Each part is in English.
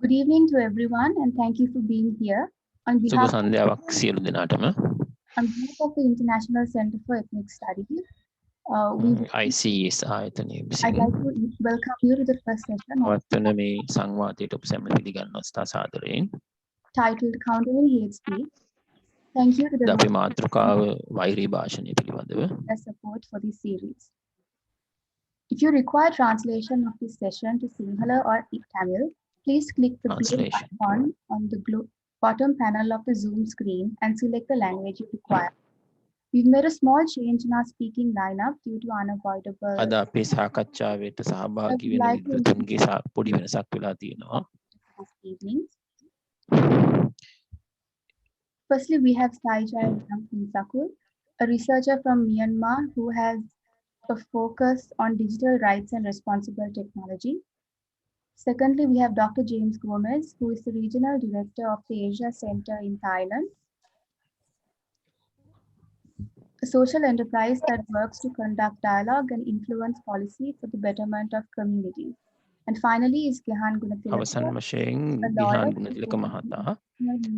Good evening to everyone, and thank you for being here. On සුබ behalf, සන්ධ්‍යාවක් සියලු දෙනාටම on behalf of the International Center for Ethnic Studies, ICS ආයතනය I'd විසින් like to welcome you to the first session පවත්වන මේ සංවාදයට ඔබ සැම පිළිගන්නවා ඉතා සාදරයෙන්. titled Countering Hate Speech. Thank you to the අපේ මාතෘකාව වෛරී භාෂණය පිළිබඳව. their support for this series. If you require translation of this session to Sinhala or Tamil, please click the play Translation. icon on the bottom panel of the Zoom screen and select the language you require. We've made a small change in our speaking lineup due to unavoidable අද අපේ සාකච්ඡාවට සහභාගී වෙන විද්වතුන්ගේ පොඩි වෙනසක් වෙලා තියෙනවා. this evening. Firstly, we have Saijai Liangpunsakul, a researcher from Myanmar who has a focus on digital rights and responsible technology. Secondly, we have Dr. James Gomez, who is the regional director of the Asia Center in Thailand, a social enterprise that works to conduct dialogue and influence policy for the betterment of communities. And finally is Gehan අවසන් Gunatilleke, වශයෙන් a lawyer Gihan Gunathilaka මහතා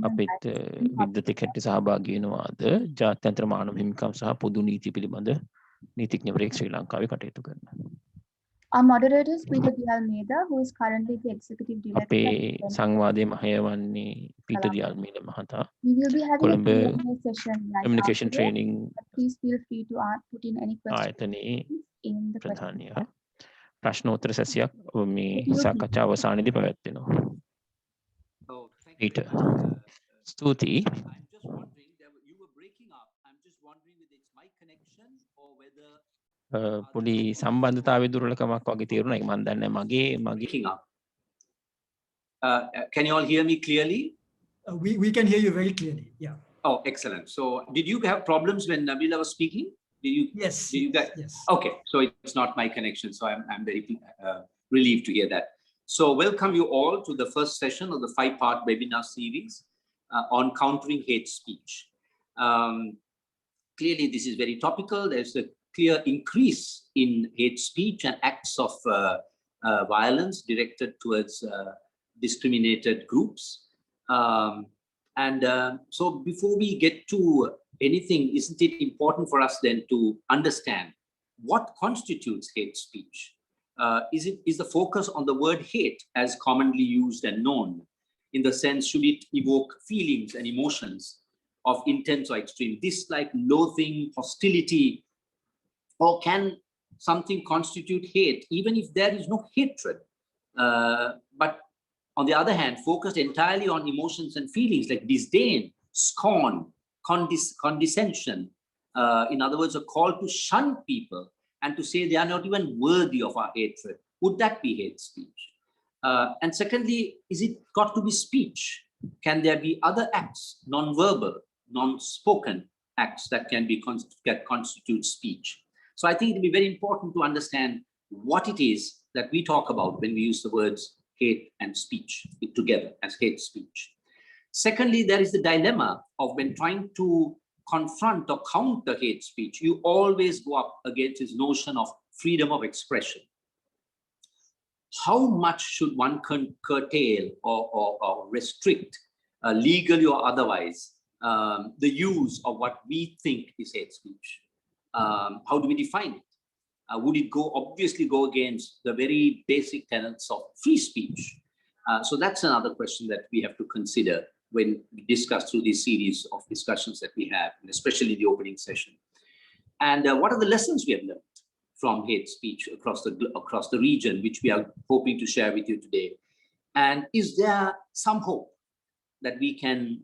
අපිත් විද්වතෙකට සහභාගී වෙනවාද ජාත්‍යන්තර මානව හිමිකම් සහ පොදු නීති පිළිබඳ නීතිඥවරයෙක් ශ්‍රී ලංකාවේ කටයුතු කරනවා. Our moderator is Peter D. Almeida, who is currently the executive director. අපේ සංවාදයේ මහයවන්නේ පීටර් දියල්මීඩ මහතා. We will be having Colombo a Q&A session right communication after, training but please feel free to put in any questions ආයතනයේ in the question. ප්‍රධානියා ප්‍රශ්නෝත්තර සැසියක් මේ සාකච්ඡා අවසානයේදී පැවැත්වෙනවා. Peter. ස්තුතියි. I'm just wondering, you were breaking up. I'm just wondering whether it's my connection or whether පොඩි සම්බන්ධතාවය දුර්වලකමක් වගේ තේරුණා. ඒක මම දන්නේ මගේ breaking up. Can you all hear me clearly? We can hear you very clearly. Yeah. Oh, excellent. So, did you have problems when Nabila was speaking? Did you? Yes. Did you guys? Yes. Okay, so it's not my connection. So I'm very relieved to hear that. So welcome you all to the first session of the 5-part webinar series on countering hate speech. Clearly, this is very topical. There's a clear increase in hate speech and acts of violence directed towards discriminated groups. So before we get to anything, isn't it important for us then to understand what constitutes hate speech? Is the focus on the word hate as commonly used and known, in the sense, should it evoke feelings and emotions of intense or extreme dislike, loathing, hostility, or can something constitute hate even if there is no hatred, but on the other hand focused entirely on emotions and feelings like disdain, scorn, condescension, in other words a call to shun people and to say they are not even worthy of our hatred? Would that be hate speech? And secondly, is it got to be speech? Can there be other acts, non-verbal, non-spoken acts that can be constitute speech? So I think it will be very important to understand what it is that we talk about when we use the words hate and speech together as hate speech. Secondly, there is the dilemma of when trying to confront or counter hate speech, you always go up against this notion of freedom of expression. How much should one curtail or restrict, legally or otherwise, the use of what we think is hate speech? How do we define it? Would it obviously go against the very basic tenets of free speech? So that's another question that we have to consider when we discuss through this series of discussions that we have, and especially the opening session. And what are the lessons we have learned from hate speech across the region, which we are hoping to share with you today? And is there some hope that we can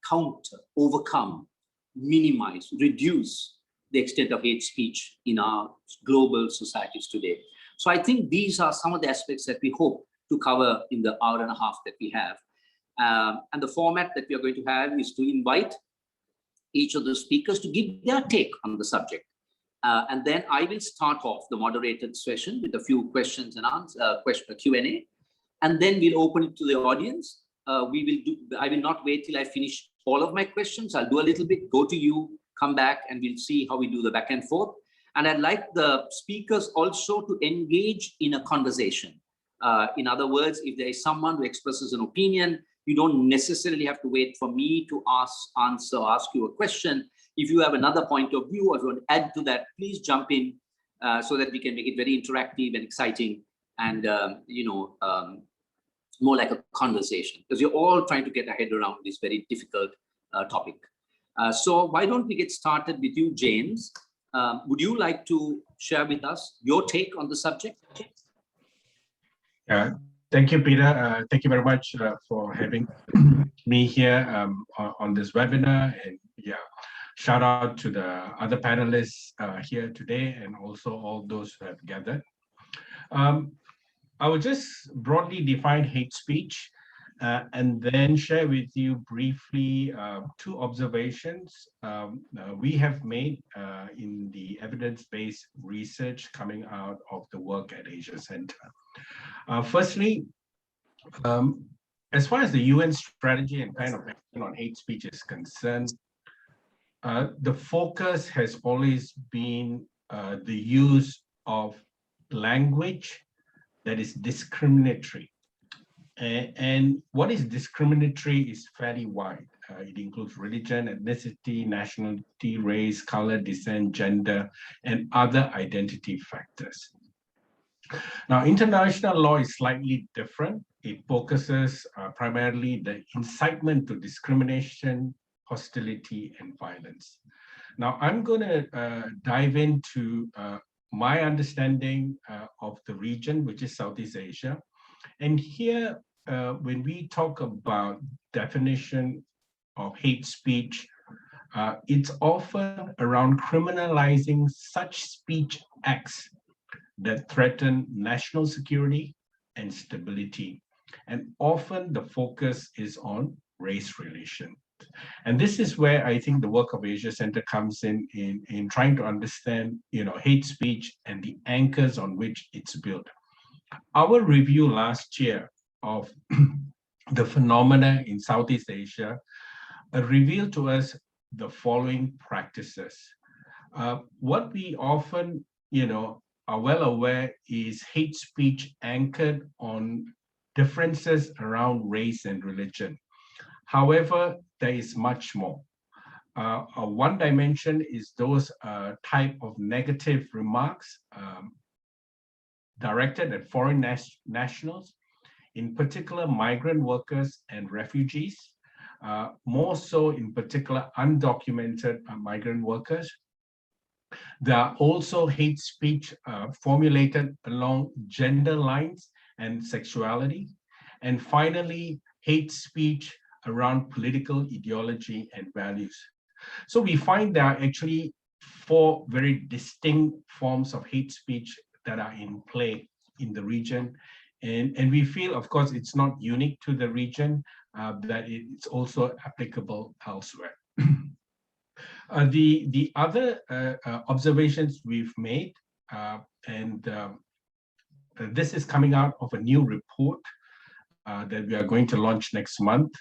counter, overcome, minimize, reduce the extent of hate speech in our global societies today? So I think these are some of the aspects that we hope to cover in the hour and a half that we have. And the format that we are going to have is to invite each of the speakers to give their take on the subject. And then I will start off the moderated session with a few questions and answers, Q&A. And then we'll open it to the audience. I will not wait till I finish all of my questions. I'll do a little bit, go to you, come back, and we'll see how we do the back and forth. And I'd like the speakers also to engage in a conversation In other words, if there is someone who expresses an opinion, you don't necessarily have to wait for me to ask you a question. If you have another point of view or if you want to add to that, please jump in so that we can make it very interactive and exciting and, more like a conversation, because you're all trying to get a head around this very difficult topic. So why don't we get started with you, James? Would you like to share with us your take on the subject? Thank you, Peter. Thank you very much for having me here on this webinar. And shout out to the other panelists here today and also all those who have gathered. I will just broadly define hate speech and then share with you briefly two observations we have made in the evidence-based research coming out of the work at Asia Center. Firstly, as far as the UN strategy and kind of action on hate speech is concerned, the focus has always been the use of language that is discriminatory. And what is discriminatory is fairly wide. It includes religion, ethnicity, nationality, race, color, descent, gender, and other identity factors. Now, international law is slightly different. It focuses primarily the incitement to discrimination, hostility, and violence. Now, I'm going to dive into my understanding of the region, which is Southeast Asia. And here, when we talk about definition of hate speech, it's often around criminalizing such speech acts that threaten national security and stability. And often the focus is on race relations. And this is where I think the work of Asia Center comes in trying to understand, hate speech and the anchors on which it's built. Our review last year of the phenomena in Southeast Asia revealed to us the following practices. What we often, are well aware is hate speech anchored on differences around race and religion. However, there is much more. One dimension is those type of negative remarks directed at foreign nationals, in particular migrant workers and refugees, more so in particular undocumented migrant workers. There are also hate speech formulated along gender lines and sexuality. And finally, hate speech around political ideology and values. So we find there are actually four very distinct forms of hate speech that are in play in the region. And we feel, of course, it's not unique to the region, that it's also applicable elsewhere. The other observations we've made, this is coming out of a new report that we are going to launch next month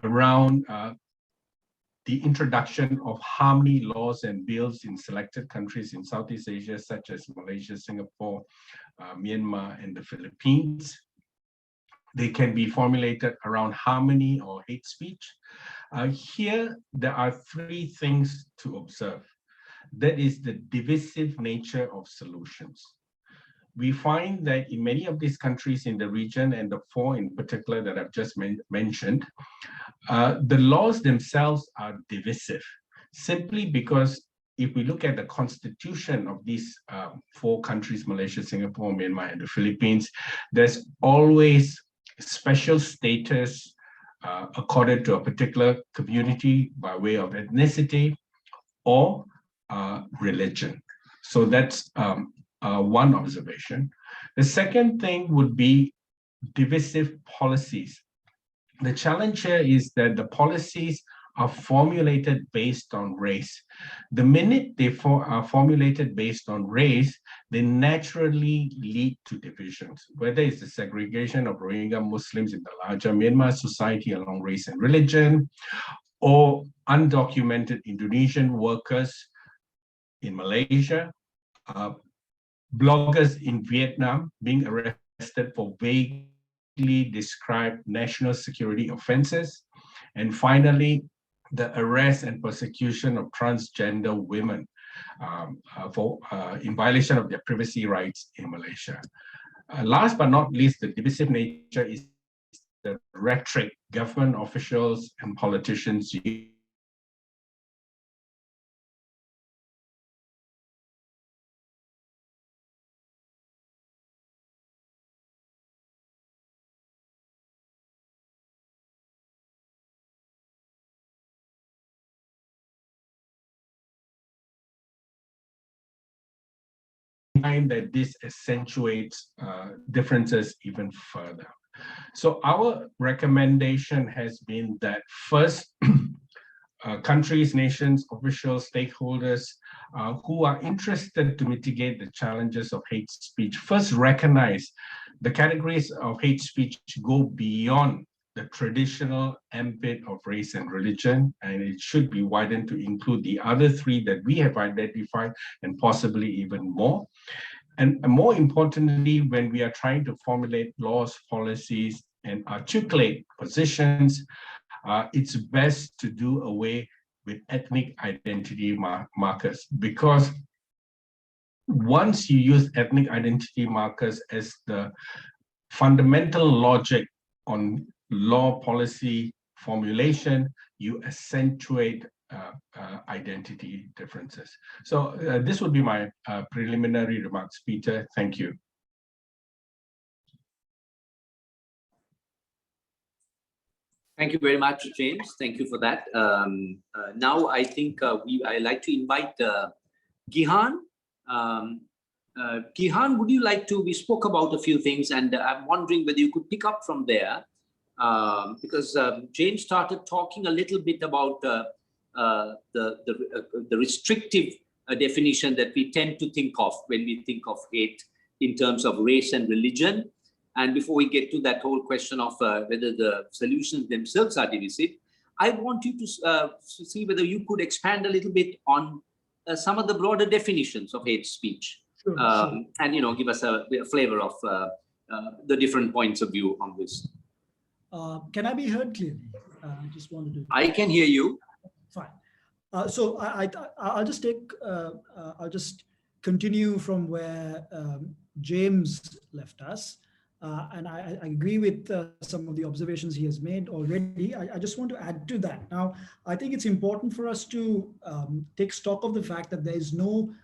around the introduction of harmony laws and bills in selected countries in Southeast Asia, such as Malaysia, Singapore, Myanmar, and the Philippines. They can be formulated around harmony or hate speech. Here, there are three things to observe. That is the divisive nature of solutions. We find that in many of these countries in the region, and the four in particular that I've just mentioned, the laws themselves are divisive, simply because if we look at the constitution of these four countries, Malaysia, Singapore, Myanmar, and the Philippines, there's always special status accorded to a particular community by way of ethnicity or religion. So that's one observation. The second thing would be divisive policies. The challenge here is that the policies are formulated based on race. The minute they are formulated based on race, they naturally lead to divisions, whether it's the segregation of Rohingya Muslims in the larger Myanmar society along race and religion, or undocumented Indonesian workers in Malaysia, bloggers in Vietnam being arrested arrested for vaguely described national security offenses. And finally, the arrest and persecution of transgender women in violation of their privacy rights in Malaysia. Last but not least, the divisive nature is the rhetoric government officials and politicians use that this accentuates differences even further. So our recommendation has been that first, countries, nations, officials, stakeholders who are interested to mitigate the challenges of hate speech first recognize the categories of hate speech go beyond the traditional ambit of race and religion, and it should be widened to include the other three that we have identified and possibly even more. And more importantly, when we are trying to formulate laws, policies, and articulate positions, it's best to do away with ethnic identity markers, because once you use ethnic identity markers as the fundamental logic on law policy formulation, you accentuate identity differences. So this would be my preliminary remarks, Peter. Thank you. Thank you very much, James. Thank you for that. Now I think I like to invite Gehan. Gehan, would you like to, we spoke about a few things, and I'm wondering whether you could pick up from there, because James started talking a little bit about the restrictive definition that we tend to think of when we think of hate in terms of race and religion. And before we get to that whole question of whether the solutions themselves are divisive, I want you to see whether you could expand a little bit on some of the broader definitions of hate speech. Sure. And give us a flavor of the different points of view on this. Can I be heard clearly? I just wanted to. I can hear you. Fine. So I'll just I'll just continue from where James left us. And I agree with some of the observations he has made already. I just want to add to that. Now, I think it's important for us to take stock of the fact that there is no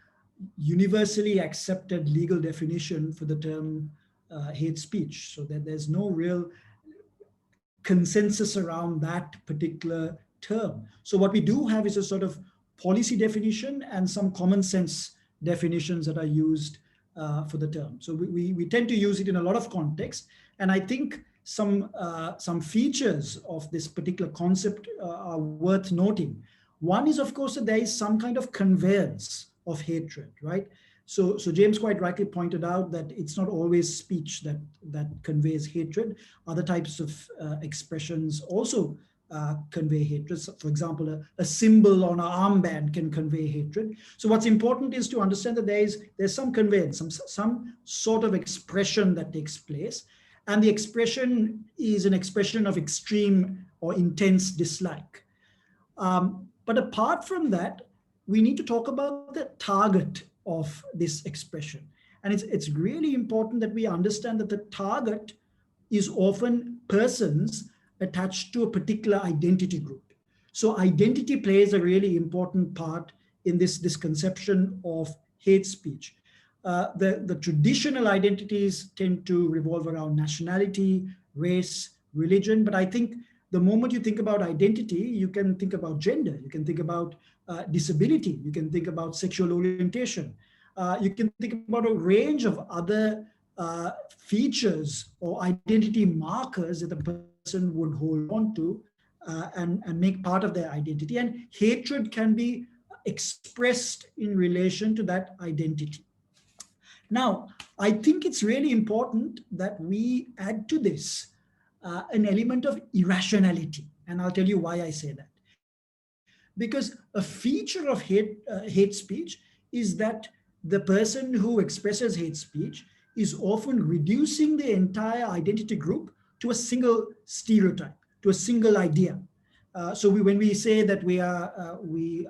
universally accepted legal definition for the term hate speech. So that there's no real consensus around that particular term. So what we do have is a sort of policy definition and some common sense definitions that are used for the term. So we tend to use it in a lot of contexts. And I think some features of this particular concept are worth noting. One is, of course, that there is some kind of conveyance of hatred, right? So James quite rightly pointed out that it's not always speech that conveys hatred. Other types of expressions also convey hatred. So for example, a symbol on an armband can convey hatred. So what's important is to understand that there's some conveyance, some sort of expression that takes place. And the expression is an expression of extreme or intense dislike. But apart from that, we need to talk about the target of this expression. And it's really important that we understand that the target is often persons attached to a particular identity group. So identity plays a really important part in this conception of hate speech. The traditional identities tend to revolve around nationality, race, religion, but I think the moment you think about identity, you can think about gender, you can think about disability, you can think about sexual orientation, you can think about a range of other features or identity markers that the person would hold on to and make part of their identity. And hatred can be expressed in relation to that identity. Now, I think it's really important that we add to this an element of irrationality. And I'll tell you why I say that. Because a feature of hate speech is that the person who expresses hate speech is often reducing the entire identity group to a single stereotype, to a single idea. So when we say that we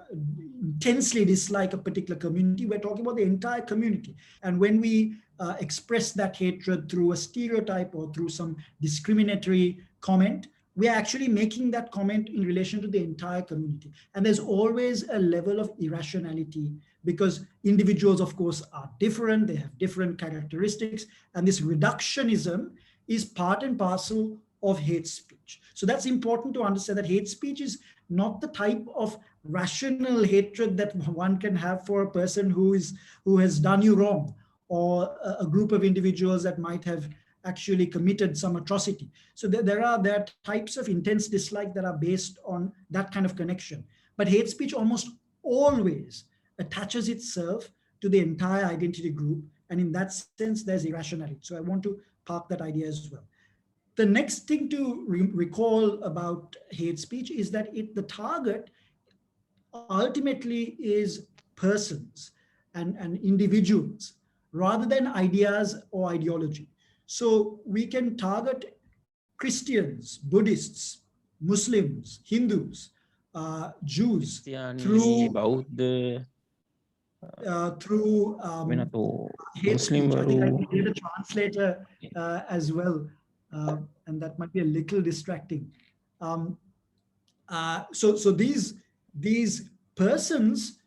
intensely dislike a particular community, we're talking about the entire community. And when we express that hatred through a stereotype or through some discriminatory comment, we are actually making that comment in relation to the entire community. And there's always a level of irrationality because individuals, of course, are different. They have different characteristics. And this reductionism is part and parcel of hate speech. So that's important to understand, that hate speech is not the type of rational hatred that one can have for a person who has done you wrong, or a group of individuals that might have actually committed some atrocity. So there are types of intense dislike that are based on that kind of connection. But hate speech almost always attaches itself to the entire identity group. And in that sense, there's irrationality. So I want to park that idea as well. The next thing to recall about hate speech is that the target ultimately is persons and individuals rather than ideas or ideology. So we can target Christians, Buddhists, Muslims, Hindus, Jews through hate speech. I think I need a translator as well. And that might be a little distracting. So these persons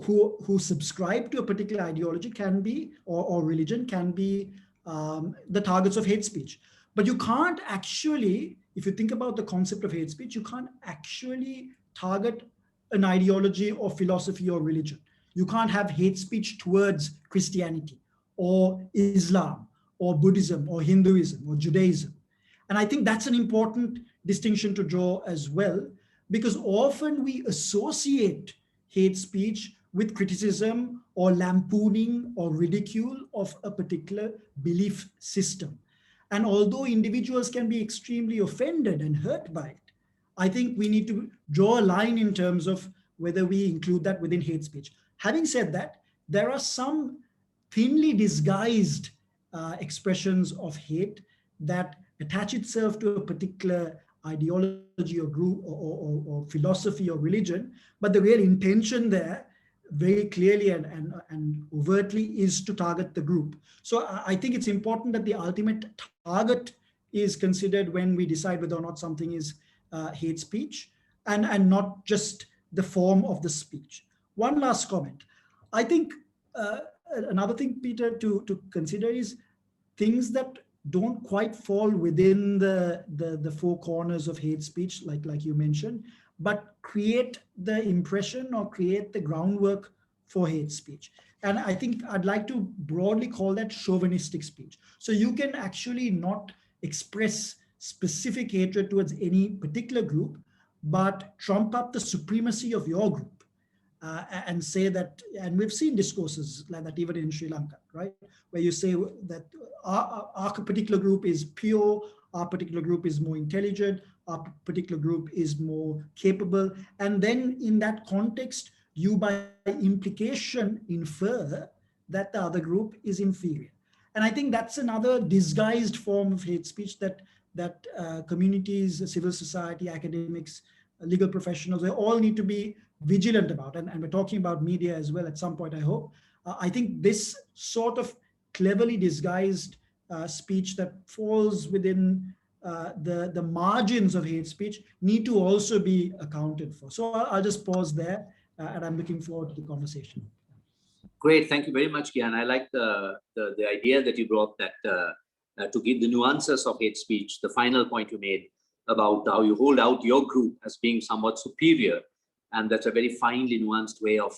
who subscribe to a particular ideology can be, or religion can be, the targets of hate speech. But you can't actually, if you think about the concept of hate speech, you can't actually target an ideology or philosophy or religion. You can't have hate speech towards Christianity or Islam or Buddhism or Hinduism or Judaism. And I think that's an important distinction to draw as well, because often we associate hate speech with criticism or lampooning or ridicule of a particular belief system. And although individuals can be extremely offended and hurt by it, I think we need to draw a line in terms of whether we include that within hate speech. Having said that, there are some thinly disguised expressions of hate that attach itself to a particular ideology or group or philosophy or religion, but the real intention there very clearly and overtly is to target the group. So I think it's important that the ultimate target is considered when we decide whether or not something is hate speech, and not just the form of the speech. One last comment. I think another thing, Peter, to consider is things that don't quite fall within the four corners of hate speech, like you mentioned, but create the impression or create the groundwork for hate speech. And I think I'd like to broadly call that chauvinistic speech. So you can actually not express specific hatred towards any particular group, but trump up the supremacy of your group. And say that, and we've seen discourses like that even in Sri Lanka, right? Where you say that our particular group is pure, our particular group is more intelligent, our particular group is more capable. And then in that context, you by implication infer that the other group is inferior. And I think that's another disguised form of hate speech that communities, civil society, academics, legal professionals, they all need to be vigilant about. And we're talking about media as well at some point, I hope. I think this sort of cleverly disguised speech that falls within the margins of hate speech need to also be accounted for. So I'll just pause there, and I'm looking forward to the conversation. Great, thank you very much, Gehan. I like the idea that you brought, that to give the nuances of hate speech, the final point you made about how you hold out your group as being somewhat superior. And that's a very finely nuanced way of,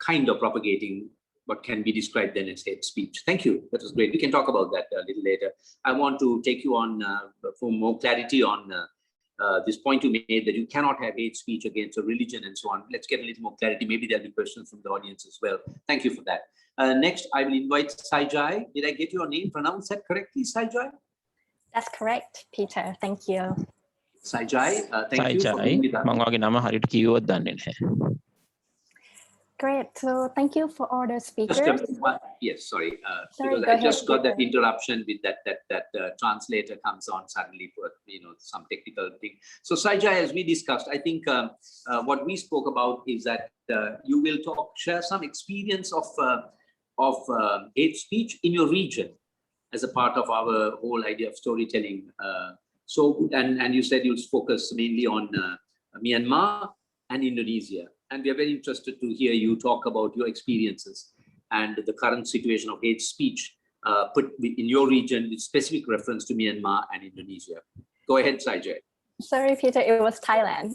kind of propagating what can be described then as hate speech. Thank you. That was great. We can talk about that a little later. I want to take you on for more clarity on this point you made, that you cannot have hate speech against a religion and so on. Let's get a little more clarity. Maybe there'll be questions from the audience as well. Thank you for that. Next, I will invite Saijai. Did I get your name pronounced that correctly, Saijai? That's correct, Peter. Thank you. Saijai, thank you for being with us. Great. So thank you for all the speakers. Yes, sorry. Sorry, Because go I ahead, just got that Peter. interruption with that translator comes on suddenly for some technical thing. So Saijai, as we discussed, I think what we spoke about is that you will share some experience of hate speech in your region as a part of our whole idea of storytelling. So and you said you'll focus mainly on Myanmar and Indonesia, and we are very interested to hear you talk about your experiences and the current situation of hate speech put in your region with specific reference to Myanmar and Indonesia. Go ahead, Saijai. Sorry, Peter, it was Thailand.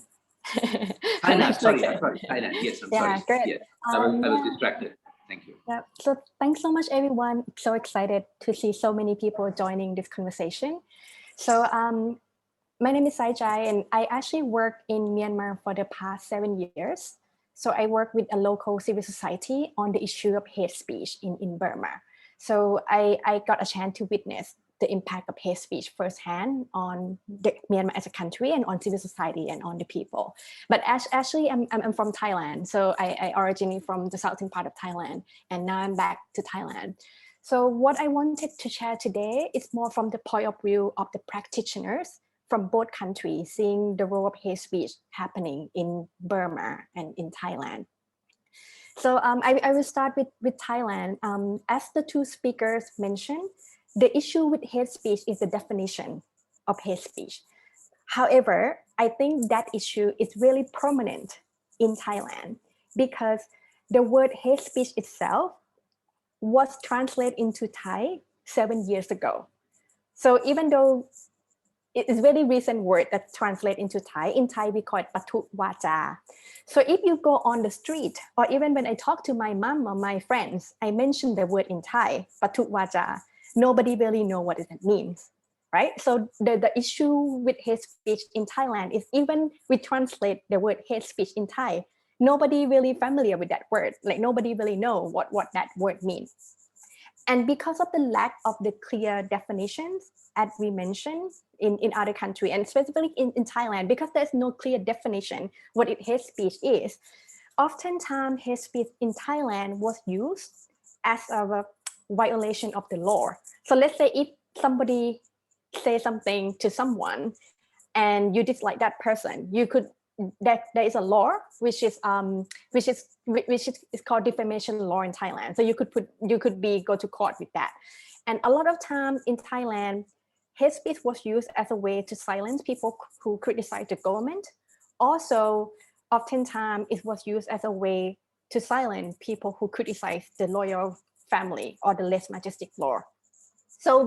Thailand, sorry, Thailand. Yes, I'm sorry. Great. Yes, I was distracted. Thank you. Yeah. So thanks so much, everyone. So excited to see so many people joining this conversation. So my name is Saijai, and I actually worked in Myanmar for the past 7 years. So I work with a local civil society on the issue of hate speech in Burma. So I got a chance to witness the impact of hate speech firsthand on Myanmar as a country and on civil society and on the people. But actually, I'm from Thailand. So I originate from the southern part of Thailand, and now I'm back to Thailand. So what I wanted to share today is more from the point of view of the practitioners from both countries, seeing the role of hate speech happening in Burma and in Thailand. So I will start with Thailand. As the two speakers mentioned, the issue with hate speech is the definition of hate speech. However, I think that issue is really prominent in Thailand because the word hate speech itself was translated into Thai 7 years ago. So even though it is a very recent word that translates into Thai. In Thai, we call it Patut Waja. So if you go on the street, or even when I talk to my mom or my friends, I mention the word in Thai, Patut Waja. Nobody really know what it means, right? So the issue with hate speech in Thailand is even we translate the word hate speech in Thai, nobody really familiar with that word. Like nobody really know what that word means. And because of the lack of the clear definitions, as we mentioned in other countries, and specifically in Thailand, because there's no clear definition what hate speech is, oftentimes hate speech in Thailand was used as a violation of the law. So let's say if somebody say something to someone and you dislike that person, you could there is a law which is called Defamation Law in Thailand. So you could go to court with that. And a lot of times in Thailand, hate speech was used as a way to silence people who criticize the government. Also, oftentimes it was used as a way to silence people who criticize the royal family or the less majestic law. So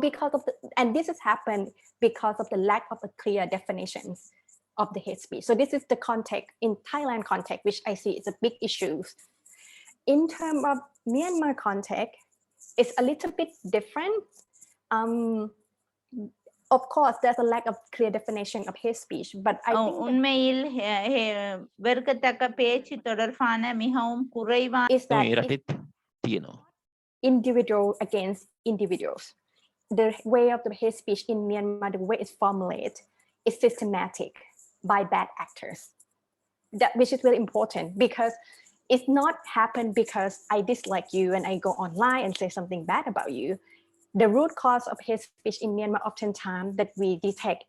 and this has happened because of the lack of a clear definitions of the hate speech. So this is the context in Thailand context, which I see is a big issue. In terms of Myanmar context, it's a little bit different. Of course, there's a lack of clear definition of hate speech, but I think is that individual against individuals. The way of the hate speech in Myanmar, the way it's formulated, is systematic by bad actors. Which is really important because it's not happened because I dislike you and I go online and say something bad about you. The root cause of hate speech in Myanmar oftentimes that we detect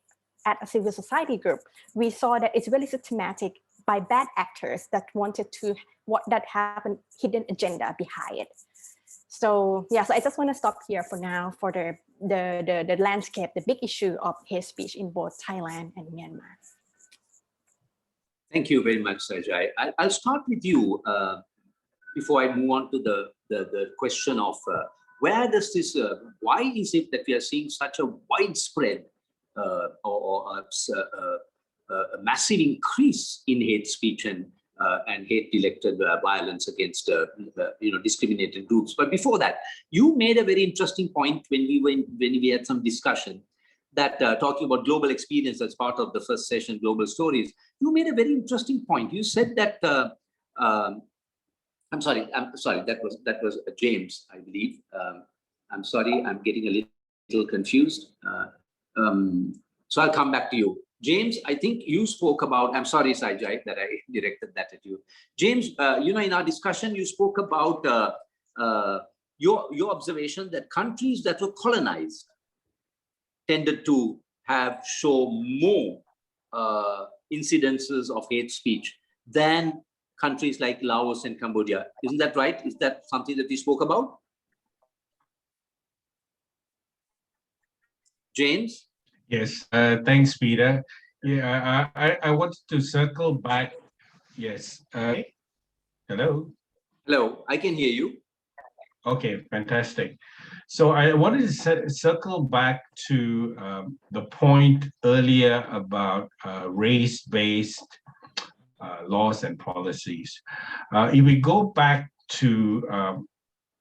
at a civil society group, we saw that it's really systematic by bad actors that wanted to that have a hidden agenda behind it. So yeah, so I just want to stop here for now for the landscape, the big issue of hate speech in both Thailand and Myanmar. Thank you very much, Saijai. I'll start with you before I move on to the question of where does this, why is it that we are seeing such a widespread or a massive increase in hate speech and hate-directed violence against discriminated groups? But before that, you made a very interesting point when we had some discussion that talking about global experience as part of the first session, Global Stories. You made a very interesting point. You said that I'm sorry, that was James, I believe. I'm sorry, I'm getting a little confused. So I'll come back to you. James, I think you spoke about, I'm sorry, Saijai, that I directed that at you. James, in our discussion, you spoke about your observation that countries that were colonized tended to show more incidences of hate speech than countries like Laos and Cambodia. Isn't that right? Is that something that we spoke about? James? Yes, thanks, Peter. Yeah, I want to circle back. Yes. Hello. Hello, I can hear you. Okay, fantastic. So I wanted to circle back to the point earlier about race-based laws and policies. If we go back to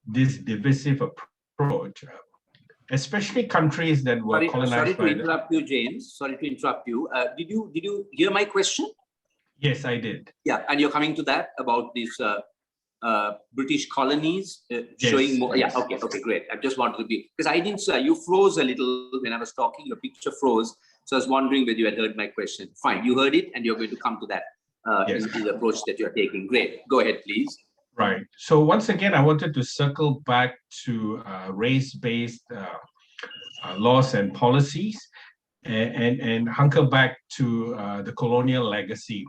this divisive approach, especially countries that were colonized. Sorry to interrupt you, James. Sorry to interrupt you. Did you hear my question? Yes, I did. Yeah, and you're coming to that about these British colonies showing more. Yes. Yeah, okay, great. I just wanted to be, because I didn't. You froze a little when I was talking. Your picture froze, so I was wondering whether you had heard my question. Fine, you heard it, and you're going to come to that Yes. in the approach that you're taking. Great. Go ahead, please. Right. So once again, I wanted to circle back to race-based laws and policies, and hunker back to the colonial legacy,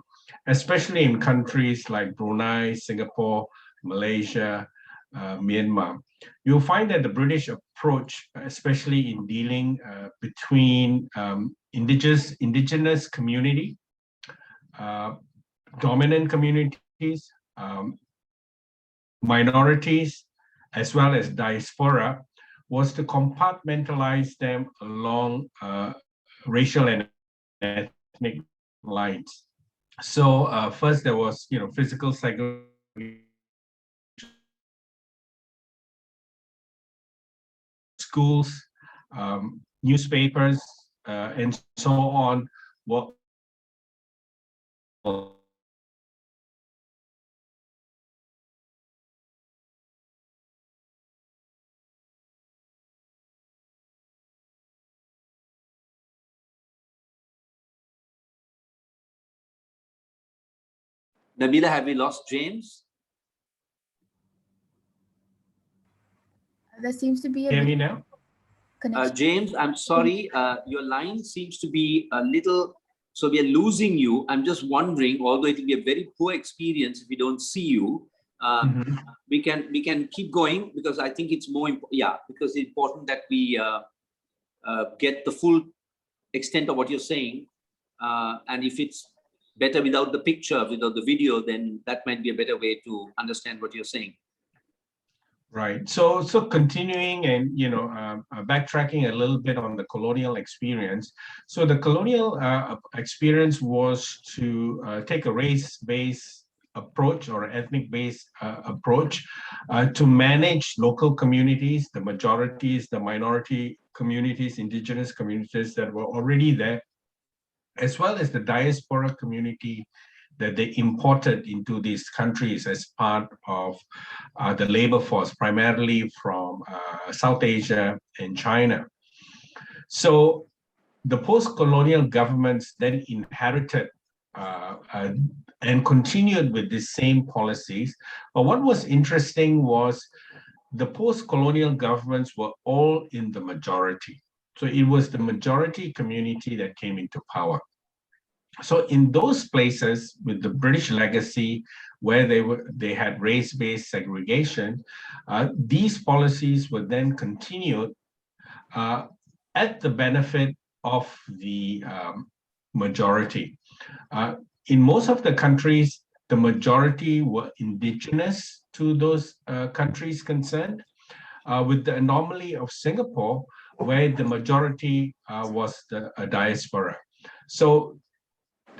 especially in countries like Brunei, Singapore, Malaysia, Myanmar. You'll find that the British approach, especially in dealing between indigenous community, dominant communities, minorities, as well as diaspora, was to compartmentalize them along racial and ethnic lines. So first there was, physical segregation, schools, newspapers, and so on. Nabila, have we lost James? There seems to be a Hear me now? connection. James, I'm sorry, your line seems to be a little, so we are losing you. I'm just wondering, although it will be a very poor experience if we don't see you, we can keep going, because I think it's more important. Yeah, because it's important that we get the full extent of what you're saying. And if it's better without the picture, without the video, then that might be a better way to understand what you're saying. Right. So continuing and backtracking a little bit on the colonial experience. So the colonial experience was to take a race-based approach or ethnic-based approach to manage local communities, the majorities, the minority communities, indigenous communities that were already there, as well as the diaspora community that they imported into these countries as part of the labor force, primarily from South Asia and China. So the post-colonial governments then inherited and continued with the same policies. But what was interesting was the post-colonial governments were all in the majority. So it was the majority community that came into power. So in those places with the British legacy, where they had race-based segregation, these policies were then continued at the benefit of the majority. In most of the countries, the majority were indigenous to those countries concerned, with the anomaly of Singapore, where the majority was the diaspora. So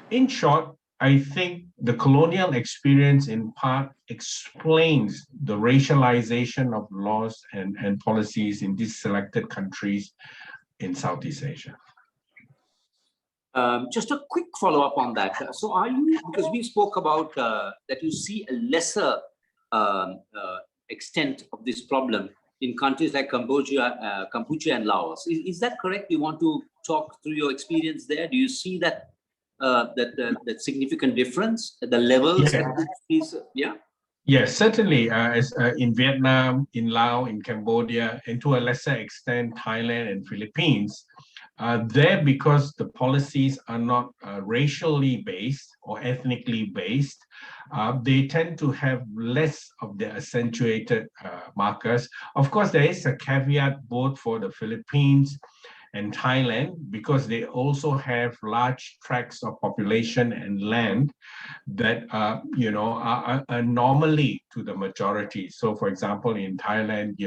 in short, I think the colonial experience in part explains the racialization of laws and policies in these selected countries in Southeast Asia. Just a quick follow-up on that. So are you, because we spoke about that you see a lesser extent of this problem in countries like Cambodia and Laos. Is that correct? You want to talk through your experience there? Do you see that that significant difference at the levels? Yeah. Yeah. Yes, certainly. As in Vietnam, in Laos, in Cambodia, and to a lesser extent, Thailand and Philippines, there, because the policies are not racially based or ethnically based, they tend to have less of the accentuated markers. Of course, there is a caveat both for the Philippines and Thailand, because they also have large tracts of population and land that are anomaly to the majority. So, for example, in Thailand,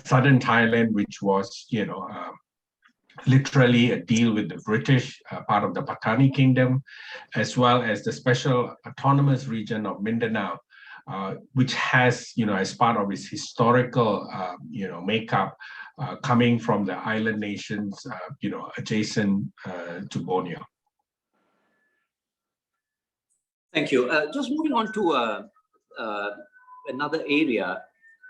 southern Thailand, which was literally a deal with the British, part of the Patani Kingdom, as well as the special autonomous region of Mindanao, which has, as part of its historical, makeup, coming from the island nations, adjacent to Borneo. Thank you. Just moving on to another area,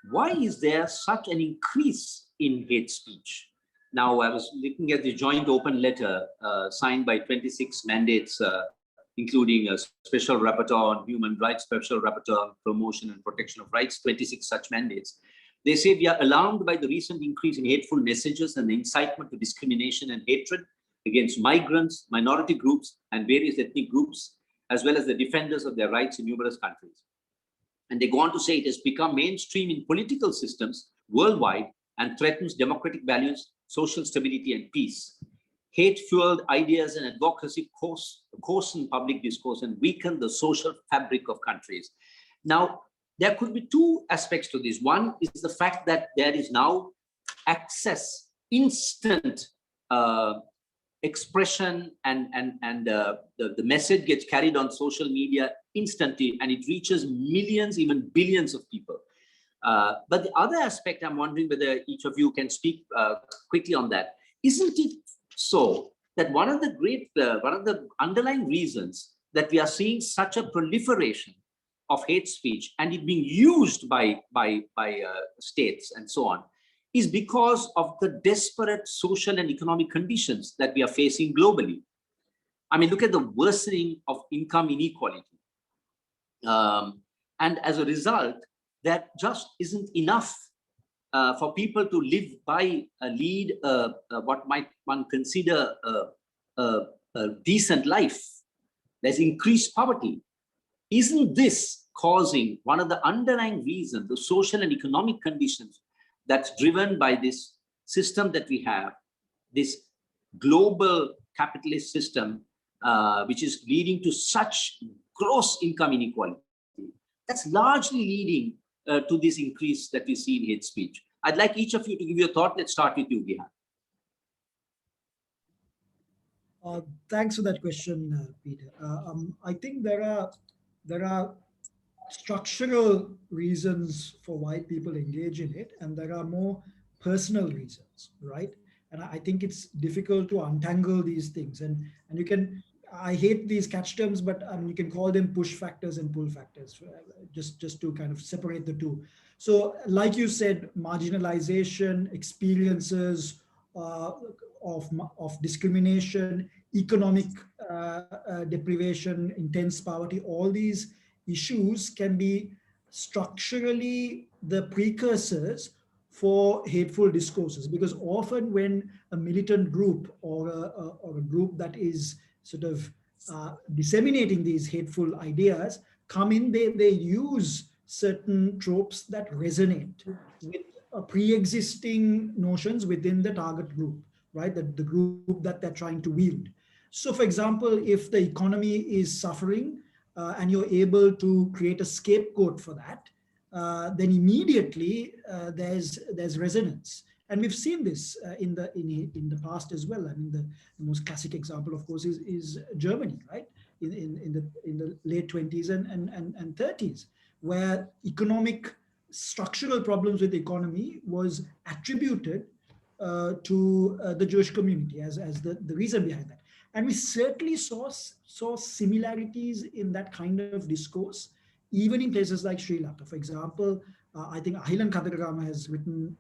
why is there such an increase in hate speech? Now, I was looking at the joint open letter signed by 26 mandates, including a special rapporteur on human rights, special rapporteur on promotion and protection of rights, 26 such mandates. They say we are alarmed by the recent increase in hateful messages and the incitement to discrimination and hatred against migrants, minority groups, and various ethnic groups, as well as the defenders of their rights in numerous countries. And they go on to say it has become mainstream in political systems worldwide and threatens democratic values, social stability, and peace. Hate-fueled ideas and advocacy coarsen public discourse and weaken the social fabric of countries. Now, there could be two aspects to this. One is the fact that there is now access, instant expression, and the message gets carried on social media instantly, and it reaches millions, even billions of people. But the other aspect, I'm wondering whether each of you can speak quickly on that. Isn't it so that one of the underlying reasons that we are seeing such a proliferation of hate speech and it being used by states and so on is because of the desperate social and economic conditions that we are facing globally? I mean, look at the worsening of income inequality. And as a result, that just isn't enough for people to lead what might one consider a decent life. There's increased poverty. Isn't this causing one of the underlying reasons, the social and economic conditions that's driven by this system that we have, this global capitalist system, which is leading to such gross income inequality? That's largely leading to this increase that we see in hate speech. I'd like each of you to give your thought. Let's start with you, Gehan. Thanks for that question, Peter. I think there are structural reasons for why people engage in it, and there are more personal reasons, right? And I think it's difficult to untangle these things. And you can, I hate these catch terms, but you can call them push factors and pull factors, just to kind of separate the two. So like you said, marginalization, experiences of discrimination, economic deprivation, intense poverty, all these issues can be structurally the precursors for hateful discourses, because often when a militant group or a group that is sort of disseminating these hateful ideas come in, they use certain tropes that resonate with pre-existing notions within the target group, right? The group that they're trying to wield. So for example, if the economy is suffering and you're able to create a scapegoat for that, then immediately there's resonance. And we've seen this in the past as well. I mean, the most classic example, of course, is Germany, right? In the late 20s and 30s, where economic structural problems with the economy was attributed to the Jewish community as the reason behind that. And we certainly saw similarities in that kind of discourse, even in places like Sri Lanka. For example, I think Ahilan Kadarama has written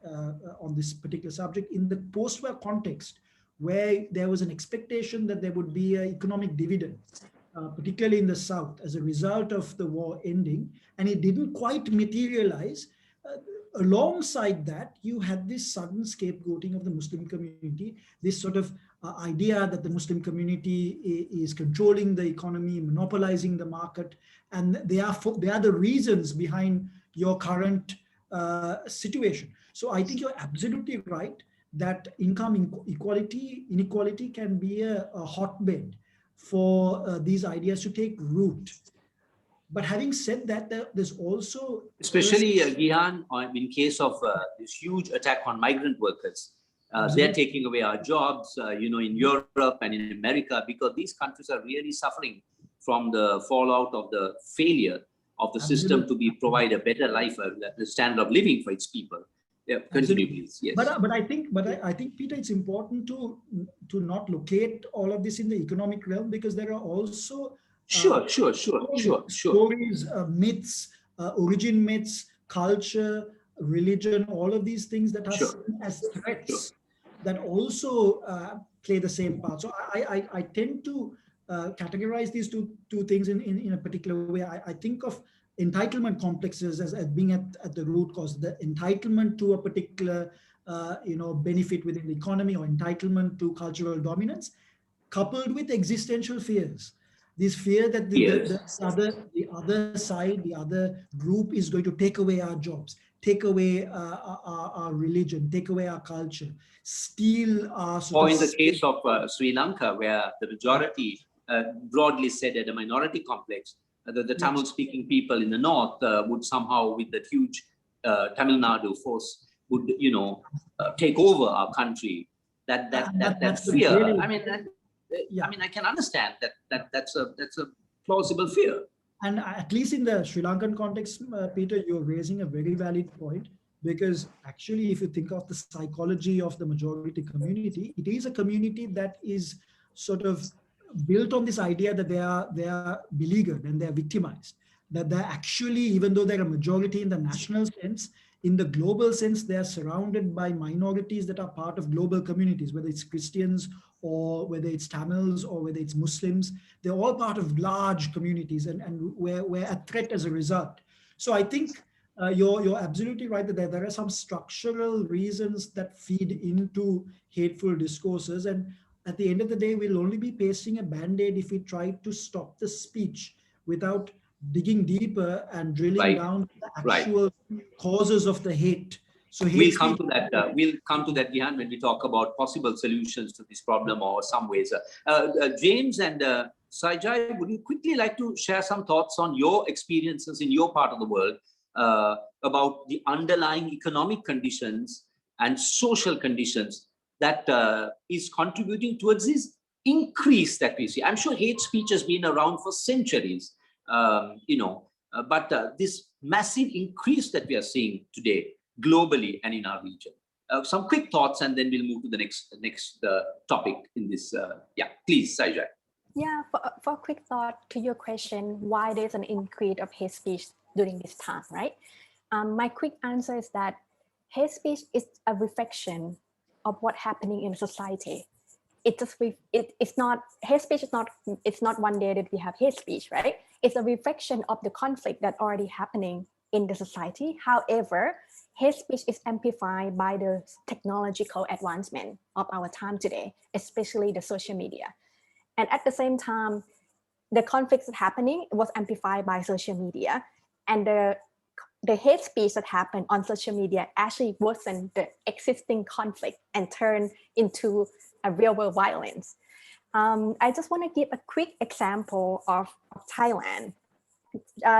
on this particular subject in the post-war context, where there was an expectation that there would be an economic dividend particularly in the South, as a result of the war ending, and it didn't quite materialize. Alongside that, you had this sudden scapegoating of the Muslim community, this sort of idea that the Muslim community is controlling the economy, monopolizing the market, and they are the reasons behind your current situation. So I think you're absolutely right that income inequality can be a hotbed for these ideas to take root. But having said that, there's also... Especially, Gehan, in case of this huge attack on migrant workers, they're taking away our jobs, in Europe and in America, because these countries are really suffering from the fallout of the failure of the system to provide a better life, a standard of living for its people. Yeah, continue, please. Yes. But I think, Peter, it's important to not locate all of this in the economic realm, because there are also stories, myths, origin myths, culture, religion, all of these things that are seen as threats that also play the same part. So I tend to categorize these two things in a particular way. I think of entitlement complexes as being at the root cause, the entitlement to a particular benefit within the economy, or entitlement to cultural dominance, coupled with existential fears. This fear that the other side, the other group is going to take away our jobs, take away our religion, take away our culture, steal our... Or in the case of Sri Lanka, where the majority, broadly said, at a minority complex, the Tamil-speaking people in the north would somehow, with the huge Tamil Nadu force, would take over our country. That fear. Really, I mean, I can understand that's a plausible fear. And at least in the Sri Lankan context, Peter, you're raising a very valid point, because actually, if you think of the psychology of the majority community, it is a community that is sort of built on this idea that they are beleaguered and they're victimized, that they're actually, even though they're a majority in the national sense, in the global sense, they are surrounded by minorities that are part of global communities, whether it's Christians or whether it's Tamils or whether it's Muslims. They're all part of large communities, and we're a threat as a result. So I think you're absolutely right that there are some structural reasons that feed into hateful discourses. And at the end of the day, we'll only be pasting a band-aid if we try to stop the speech without digging deeper and drilling down the actual causes of the hate. So we'll come to that. We'll come to that, Gehan, when we talk about possible solutions to this problem, or some ways. James and Saijai, would you quickly like to share some thoughts on your experiences in your part of the world about the underlying economic conditions and social conditions that is contributing towards this increase that we see? I'm sure hate speech has been around for centuries. But this massive increase that we are seeing today globally and in our region. Some quick thoughts, and then we'll move to the next topic in this. Please, Saijai. Yeah, for a quick thought to your question, why there's an increase of hate speech during this time, right? My quick answer is that hate speech is a reflection of what's happening in society. It's not hate speech. It's not one day that we have hate speech, right? It's a reflection of the conflict that already happening in the society. However, hate speech is amplified by the technological advancement of our time today, especially the social media. And at the same time, the conflict that's happening was amplified by social media, and the hate speech that happened on social media actually worsened the existing conflict and turned into a real world violence. I just want to give a quick example of Thailand.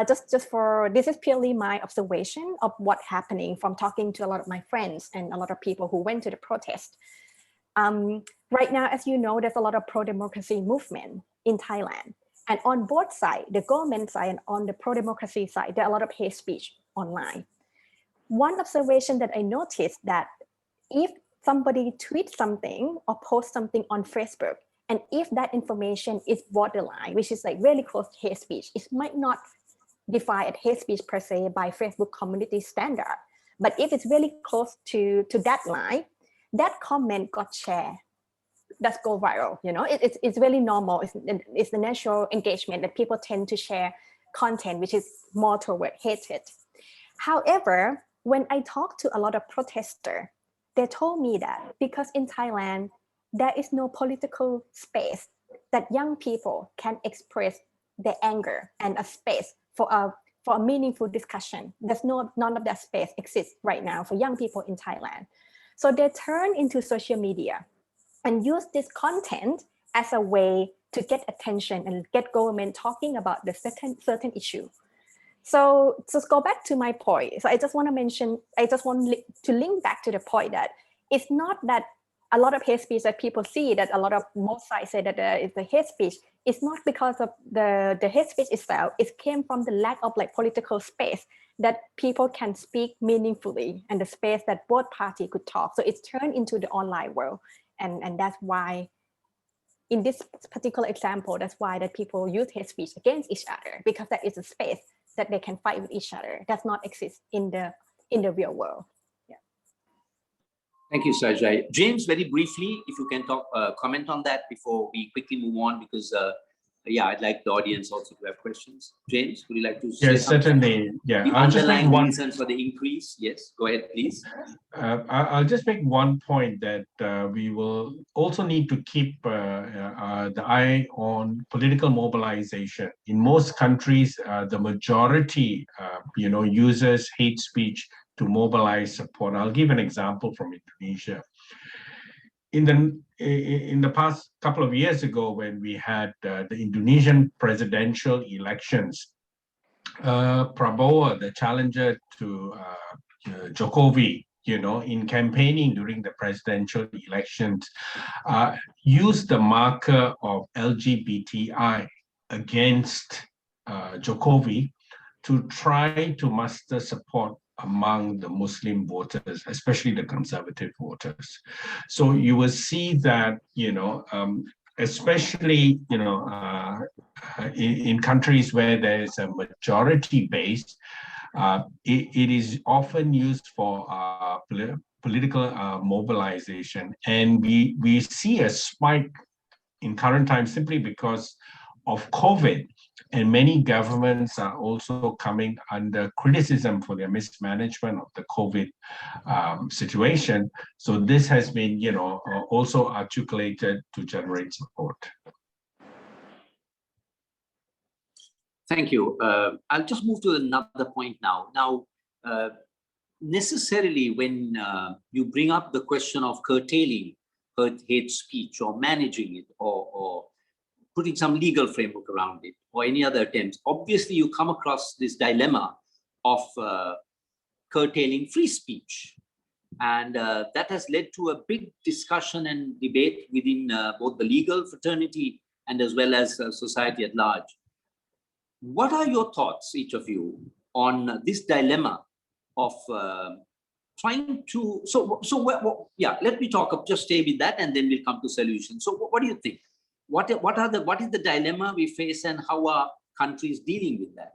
This is purely my observation of what's happening from talking to a lot of my friends and a lot of people who went to the protest. Right now, as you know, there's a lot of pro-democracy movement in Thailand. And on both sides, the government side and on the pro-democracy side, there are a lot of hate speech online. One observation that I noticed that if somebody tweets something or posts something on Facebook, and if that information is borderline, which is like really close to hate speech, it might not define as hate speech per se by Facebook community standard. But if it's really close to that line, that comment got shared that go viral. You know, it's really normal. It's the natural engagement that people tend to share content which is more toward hatred. However, when I talked to a lot of protesters, they told me that because in Thailand, there is no political space that young people can express their anger and a space for a meaningful discussion. None of that space exists right now for young people in Thailand. So they turn into social media and use this content as a way to get attention and get government talking about the certain issue. So just go back to my point. So I just want to link back to the point that it's not that a lot of hate speech that people see, that a lot of both sides say that it's a hate speech. It's not because of the hate speech itself. It came from the lack of like political space that people can speak meaningfully and the space that both parties could talk. So it's turned into the online world. And that's why in this particular example, that's why that people use hate speech against each other, because that is a space that they can fight with each other. Does not exist in the real world. Yeah. Thank you, Saijai. James, very briefly, if you can comment on that before we quickly move on, because yeah, I'd like the audience also to have questions. James, would you like to say yes, something? certainly. Yeah, the I'll just make underlying one reason for the increase. Yes, go ahead, please. I'll just make one point that we will also need to keep the eye on political mobilization. In most countries, the majority, uses hate speech to mobilize support. I'll give an example from Indonesia. In the past couple of years ago, when we had the Indonesian presidential elections, Prabowo, the challenger to Jokowi, in campaigning during the presidential elections, used the marker of LGBTI against Jokowi to try to muster support among the Muslim voters, especially the conservative voters. So you will see that, especially, in countries where there is a majority base, it is often used for political mobilization. And we see a spike in current times simply because of COVID. And many governments are also coming under criticism for their mismanagement of the COVID situation. So this has been, also articulated to generate support. Thank you. I'll just move to another point now. Now, necessarily when you bring up the question of curtailing hate speech or managing it or putting some legal framework around it or any other attempts, obviously you come across this dilemma of curtailing free speech. And that has led to a big discussion and debate within both the legal fraternity and as well as society at large. What are your thoughts, each of you, on this dilemma of trying to, yeah, let me talk, just stay with that and then we'll come to solutions. So what do you think? What is the dilemma we face and how are countries dealing with that?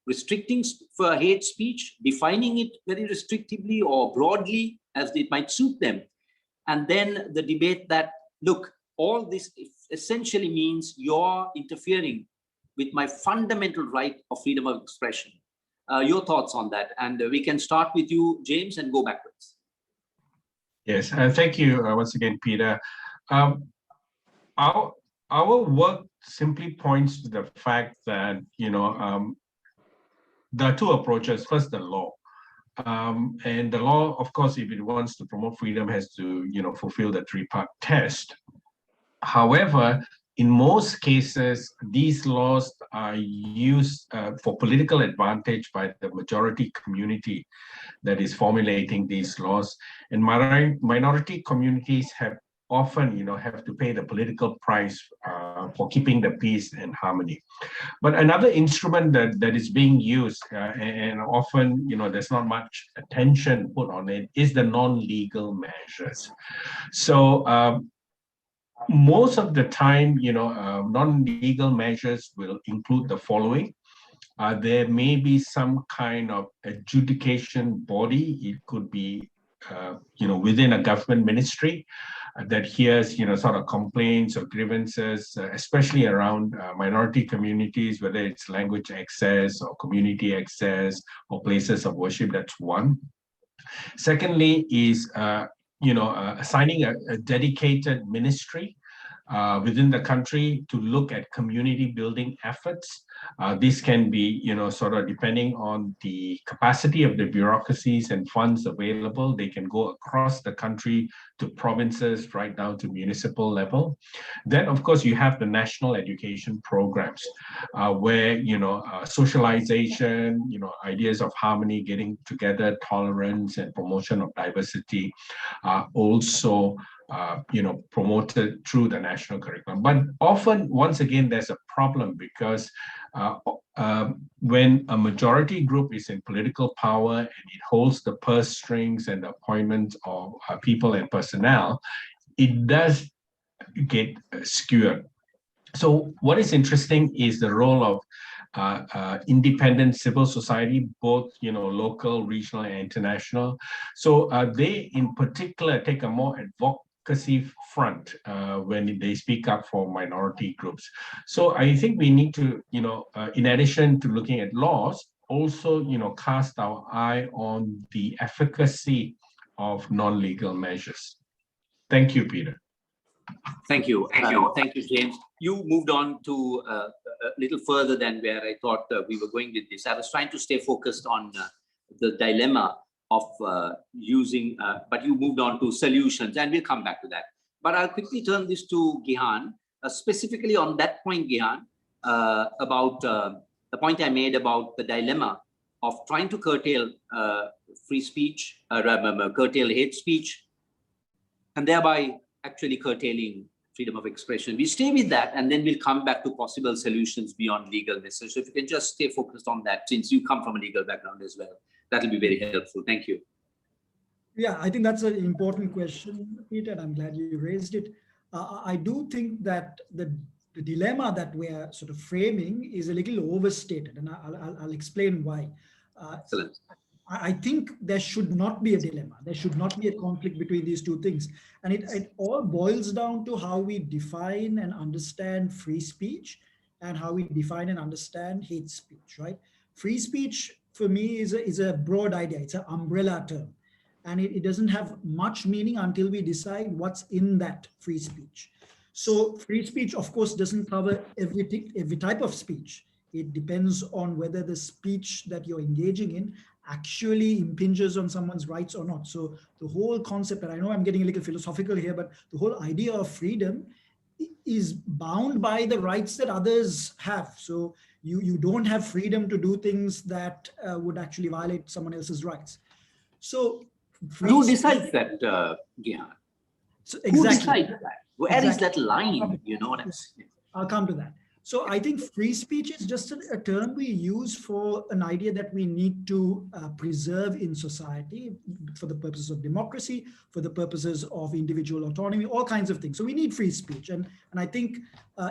Restricting for hate speech, defining it very restrictively or broadly as it might suit them. And then the debate that, look, all this essentially means you're interfering with my fundamental right of freedom of expression. Your thoughts on that? And we can start with you, James, and go backwards. Yes, thank you once again, Peter. Our work simply points to the fact that, there are two approaches. First, the law. And the law, of course, if it wants to promote freedom, has to, fulfill the three-part test. However, in most cases, these laws are used for political advantage by the majority community that is formulating these laws. And minority communities have often, have to pay the political price for keeping the peace and harmony. But another instrument that is being used, and often, there's not much attention put on it, is the non-legal measures. So most of the time, non-legal measures will include the following. There may be some kind of adjudication body. It could be, within a government ministry. that hears, sort of complaints or grievances, especially around minority communities, whether it's language access or community access or places of worship. That's one. Secondly is, assigning a dedicated ministry within the country to look at community building efforts. This can be, sort of depending on the capacity of the bureaucracies and funds available. They can go across the country to provinces, right down to municipal level. Then, of course, you have the national education programs where, socialization, ideas of harmony, getting together, tolerance, and promotion of diversity are also promoted through the national curriculum. But often, once again, there's a problem because when a majority group is in political power and it holds the purse strings and the appointments of people and personnel, it does get skewed. So what is interesting is the role of independent civil society, both local, regional, and international. So they, in particular, take a more advocacy front when they speak up for minority groups. So I think we need to, in addition to looking at laws, also cast our eye on the efficacy of non-legal measures. Thank you, Peter. Thank you. Thank you, James. You moved on to a little further than where I thought we were going with this. I was trying to stay focused on the dilemma of using, but you moved on to solutions, and we'll come back to that. But I'll quickly turn this to Gehan, specifically on that point, Gehan, about the point I made about the dilemma of trying to curtail free speech, curtail hate speech, and thereby actually curtailing freedom of expression. We stay with that, and then we'll come back to possible solutions beyond legalness. So if you can just stay focused on that, since you come from a legal background as well, that'll be very helpful. Thank you. Yeah, I think that's an important question, Peter, and I'm glad you raised it. I do think that the dilemma that we're sort of framing is a little overstated, and I'll explain why. Excellent. I think there should not be a dilemma. There should not be a conflict between these two things. And it all boils down to how we define and understand free speech and how we define and understand hate speech, right? Free speech, for me, is a broad idea. It's an umbrella term. And it doesn't have much meaning until we decide what's in that free speech. So free speech, of course, doesn't cover every type of speech. It depends on whether the speech that you're engaging in actually impinges on someone's rights or not. So the whole concept, and I know I'm getting a little philosophical here, but the whole idea of freedom is bound by the rights that others have. So you don't have freedom to do things that would actually violate someone else's rights. So who decides that, Gehan? So exactly. Who decides that? Where is that line? You know what I'm saying? I'll come to that. So I think free speech is just a term we use for an idea that we need to preserve in society for the purposes of democracy, for the purposes of individual autonomy, all kinds of things. So we need free speech. And I think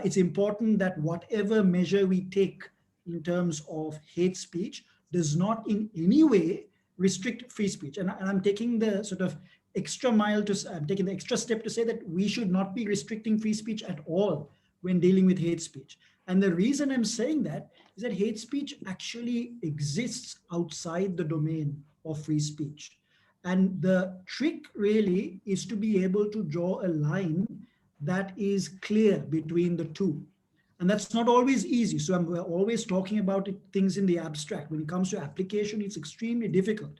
it's important that whatever measure we take in terms of hate speech does not in any way restrict free speech. And I'm taking the sort of extra mile I'm taking the extra step to say that we should not be restricting free speech at all when dealing with hate speech. And the reason I'm saying that is that hate speech actually exists outside the domain of free speech. And the trick really is to be able to draw a line that is clear between the two. And that's not always easy. So we're always talking about things in the abstract. When it comes to application, it's extremely difficult.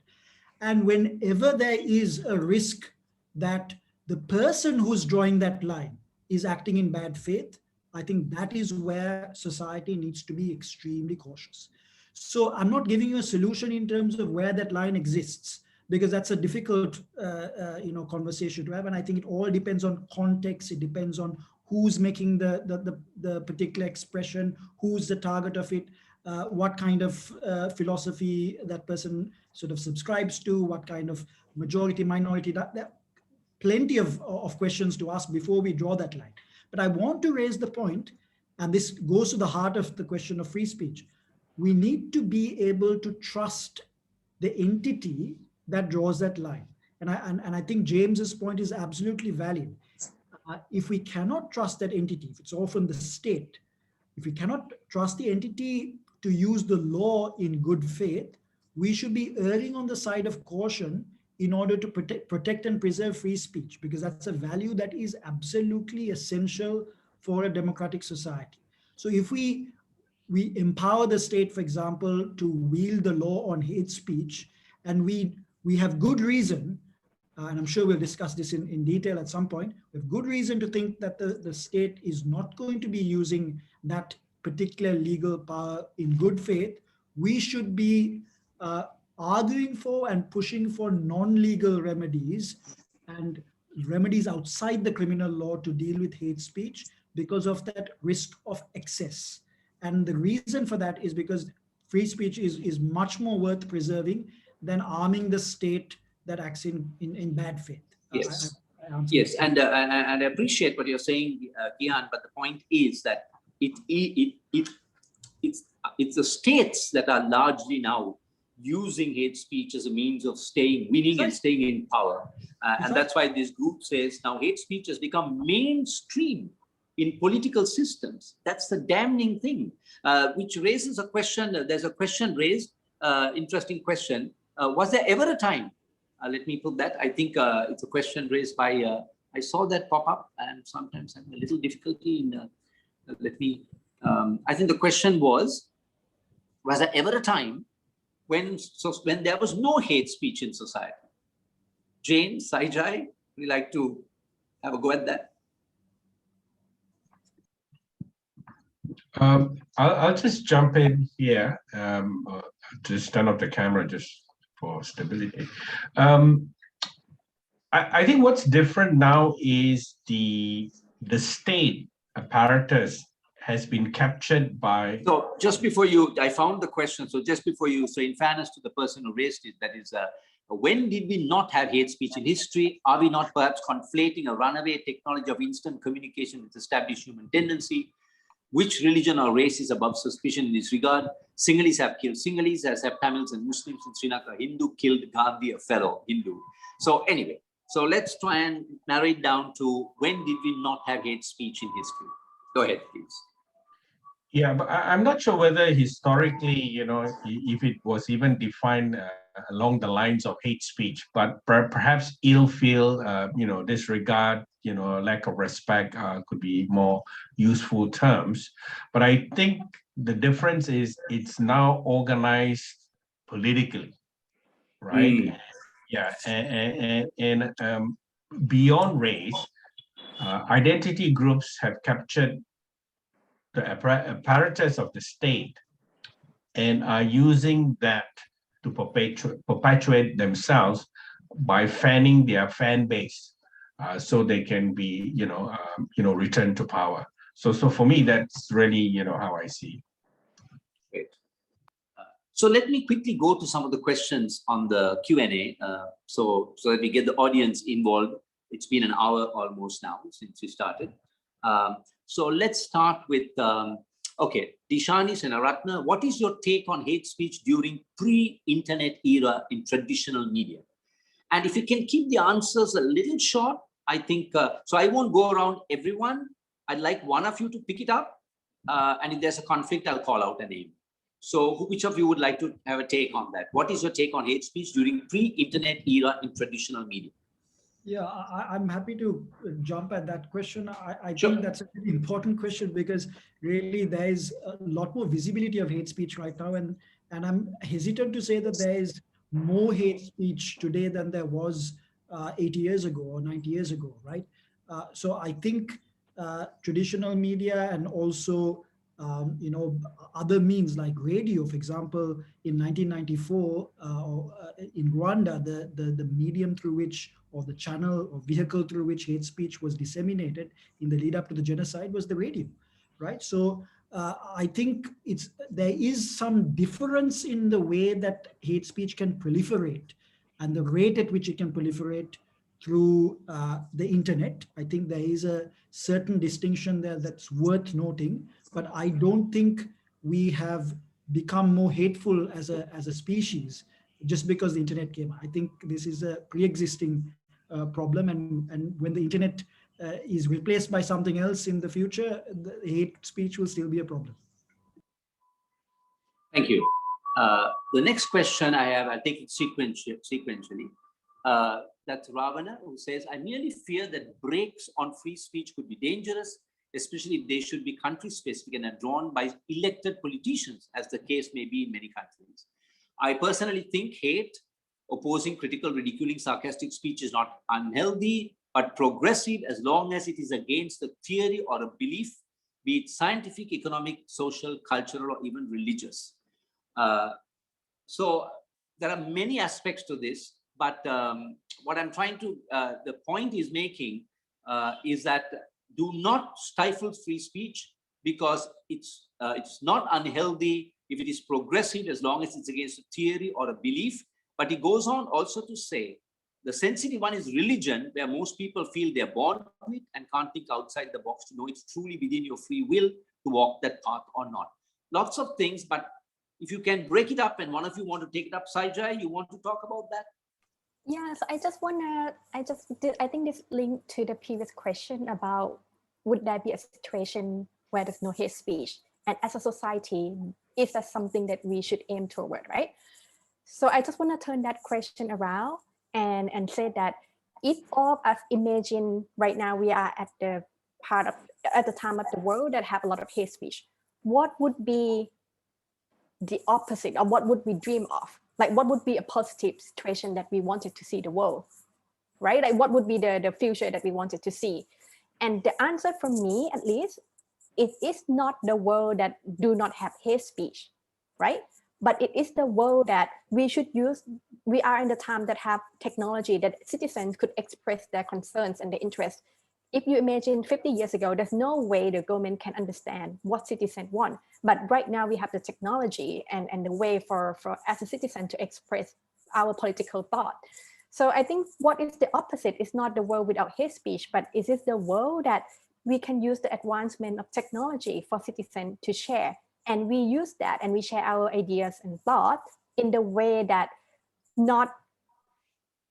And whenever there is a risk that the person who's drawing that line is acting in bad faith, I think that is where society needs to be extremely cautious. So I'm not giving you a solution in terms of where that line exists, because that's a difficult conversation to have. And I think it all depends on context. It depends on who's making the particular expression, who's the target of it, what kind of philosophy that person sort of subscribes to, what kind of majority, minority, there are plenty of questions to ask before we draw that line. But I want to raise the point, and this goes to the heart of the question of free speech. We need to be able to trust the entity that draws that line. And I think James's point is absolutely valid. if we cannot trust that entity, if it's often the state, if we cannot trust the entity to use the law in good faith, we should be erring on the side of caution in order to protect and preserve free speech, because that's a value that is absolutely essential for a democratic society. So if we empower the state, for example, to wield the law on hate speech, and we have good reason, and I'm sure we'll discuss this in detail at some point, we have good reason to think that the state is not going to be using that particular legal power in good faith, we should be arguing for and pushing for non-legal remedies and remedies outside the criminal law to deal with hate speech because of that risk of excess. And the reason for that is because free speech is much more worth preserving than arming the state that acts in bad faith. Yes, yes, and I appreciate what you're saying, Gehan, but the point is that it's the states that are largely now using hate speech as a means of winning and staying in power. And that's why this group says now hate speech has become mainstream in political systems. That's the damning thing, which raises a question. There's a question raised, interesting question. Was there ever a time, let me put that, I think it's a question raised by, I saw that pop up and sometimes I'm a little difficulty in, I think the question was there ever a time when there was no hate speech in society? Jane, Saijai, would you like to have a go at that? I'll just jump in here, just turn off the camera just for stability. I think what's different now is the state apparatus has been captured by... So just before I found the question, so just before you, so in fairness to the person who raised it, that is, when did we not have hate speech in history? Are we not perhaps conflating a runaway technology of instant communication with established human tendency? Which religion or race is above suspicion in this regard? Sinhalese have killed Sinhalese, as have Tamils and Muslims in Sri Lanka. Hindu killed Gandhi, a fellow Hindu. So anyway, so let's try and narrow it down to when did we not have hate speech in history? Go ahead, please. Yeah, but I'm not sure whether historically, if it was even defined along the lines of hate speech, but perhaps ill feel, disregard, lack of respect could be more useful terms. But I think the difference is it's now organized politically, right? Yeah, and beyond race, identity groups have captured the apparatus of the state and are using that to perpetuate themselves by fanning their fan base, so they can be, returned to power. So for me, that's really, how I see it. Great. So let me quickly go to some of the questions on the Q&A, so that we get the audience involved. It's been an hour almost now since we started. So let's start with, okay, Dishanis and Aratna, what is your take on hate speech during pre-internet era in traditional media? And if you can keep the answers a little short, I think, so I won't go around everyone. I'd like one of you to pick it up. And if there's a conflict, I'll call out a name. So which of you would like to have a take on that? What is your take on hate speech during pre-internet era in traditional media? Yeah, I'm happy to jump at that question. I Sure. think that's a really important question because really there is a lot more visibility of hate speech right now. And I'm hesitant to say that there is more hate speech today than there was 80 years ago or 90 years ago, right? So I think traditional media and also other means like radio, for example, in 1994 in Rwanda, the medium through which, or the channel or vehicle through which hate speech was disseminated in the lead up to the genocide was the radio, right? So I think there is some difference in the way that hate speech can proliferate and the rate at which it can proliferate through the internet. I think there is a certain distinction there that's worth noting, but I don't think we have become more hateful as a species just because the internet came. I think this is a pre-existing problem, and when the internet is replaced by something else in the future, the hate speech will still be a problem. Thank you. The next question I have, I'll take it sequentially. That's Ravana, who says, I merely fear that brakes on free speech could be dangerous, especially if they should be country-specific and are drawn by elected politicians, as the case may be in many countries. I personally think hate, opposing, critical, ridiculing, sarcastic speech is not unhealthy, but progressive as long as it is against a theory or a belief, be it scientific, economic, social, cultural, or even religious. So there are many aspects to this, but what I'm trying to, the point is making is that do not stifle free speech, because it's not unhealthy if it is progressive as long as it's against a theory or a belief. But he goes on also to say, the sensitive one is religion, where most people feel they're born with and can't think outside the box to know it's truly within your free will to walk that path or not. Lots of things, but if you can break it up, and one of you want to take it up, Saijai, you want to talk about that? Yes, I think this linked to the previous question about would there be a situation where there's no hate speech? And as a society, is that something that we should aim toward, right? So I just want to turn that question around and say that if all of us imagine right now we are at the time of the world that have a lot of hate speech, what would be the opposite, or what would we dream of? Like, what would be a positive situation that we wanted to see the world, right? Like, what would be the future that we wanted to see? And the answer from me, at least, it is not the world that do not have hate speech, right? But it is the world that we should use. We are in the time that have technology that citizens could express their concerns and their interests. If you imagine 50 years ago, there's no way the government can understand what citizens want. But right now we have the technology and the way for as a citizen to express our political thought. So I think what is the opposite is not the world without hate speech, but is it the world that we can use the advancement of technology for citizens to share. And we use that and we share our ideas and thoughts in the way that not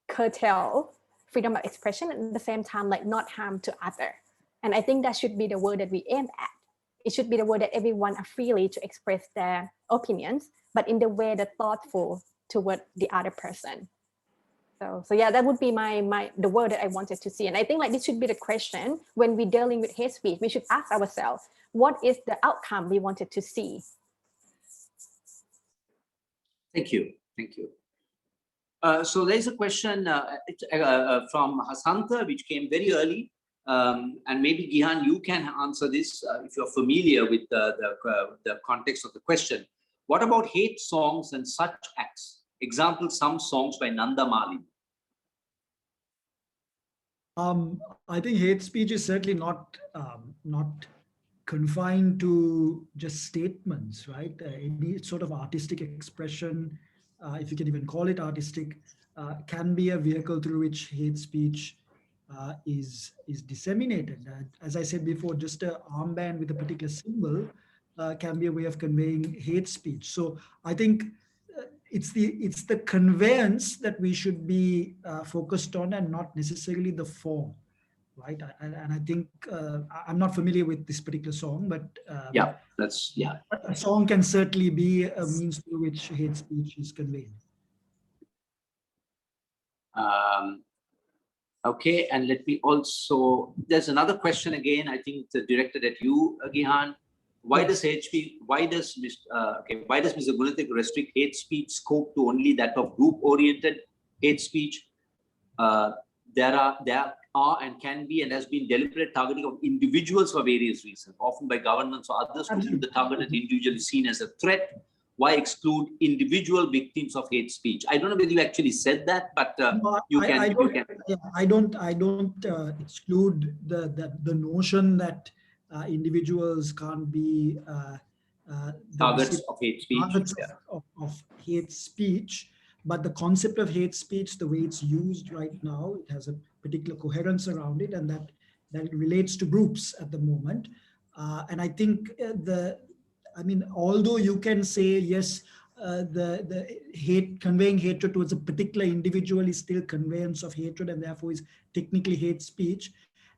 curtail freedom of expression, and at the same time, like not harm to other. And I think that should be the word that we aim at. It should be the word that everyone are freely to express their opinions, but in the way that thoughtful toward the other person. So yeah, that would be the word that I wanted to see. And I think like this should be the question when we're dealing with hate speech. We should ask ourselves, what is the outcome we wanted to see? Thank you. Thank you. So there's a question from Hasanta, which came very early. And maybe Gehan, you can answer this if you're familiar with the context of the question. What about hate songs and such acts? Example, some songs by Nanda Mali. I think hate speech is certainly not confined to just statements, right? Any sort of artistic expression, if you can even call it artistic, can be a vehicle through which hate speech is disseminated. As I said before, just an armband with a particular symbol can be a way of conveying hate speech. So I think it's the conveyance that we should be focused on, and not necessarily the form, right? And I think I'm not familiar with this particular song, but a song can certainly be a means through which hate speech is conveyed. Okay, and let me also, there's another question again, I think it's directed at you, Gehan. Why does Mr. Gunatilleke restrict hate speech scope to only that of group-oriented hate speech? There are and can be and has been deliberate targeting of individuals for various reasons, often by governments or others to whom the targeted individual is seen as a threat. Why exclude individual victims of hate speech? I don't know whether you actually said that, but I don't exclude the notion that individuals can't be targets of hate speech. Of hate speech, but the concept of hate speech, the way it's used right now, it has a particular coherence around it, and that relates to groups at the moment. And I think although you can say yes, the conveying hatred towards a particular individual is still conveyance of hatred, and therefore is technically hate speech.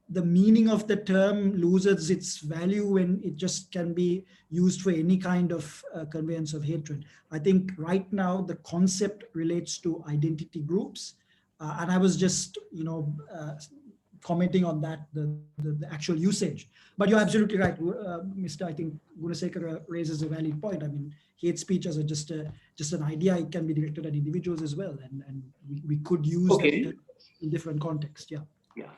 the meaning of the term loses its value when it just can be used for any kind of conveyance of hatred. I think right now the concept relates to identity groups, and I was just, commenting on that, the actual usage. But you're absolutely right, Mr. I think Gunatilleke raises a valid point. I mean, hate speech as just an idea, it can be directed at individuals as well, and we could use that in different contexts. Yeah. Yeah.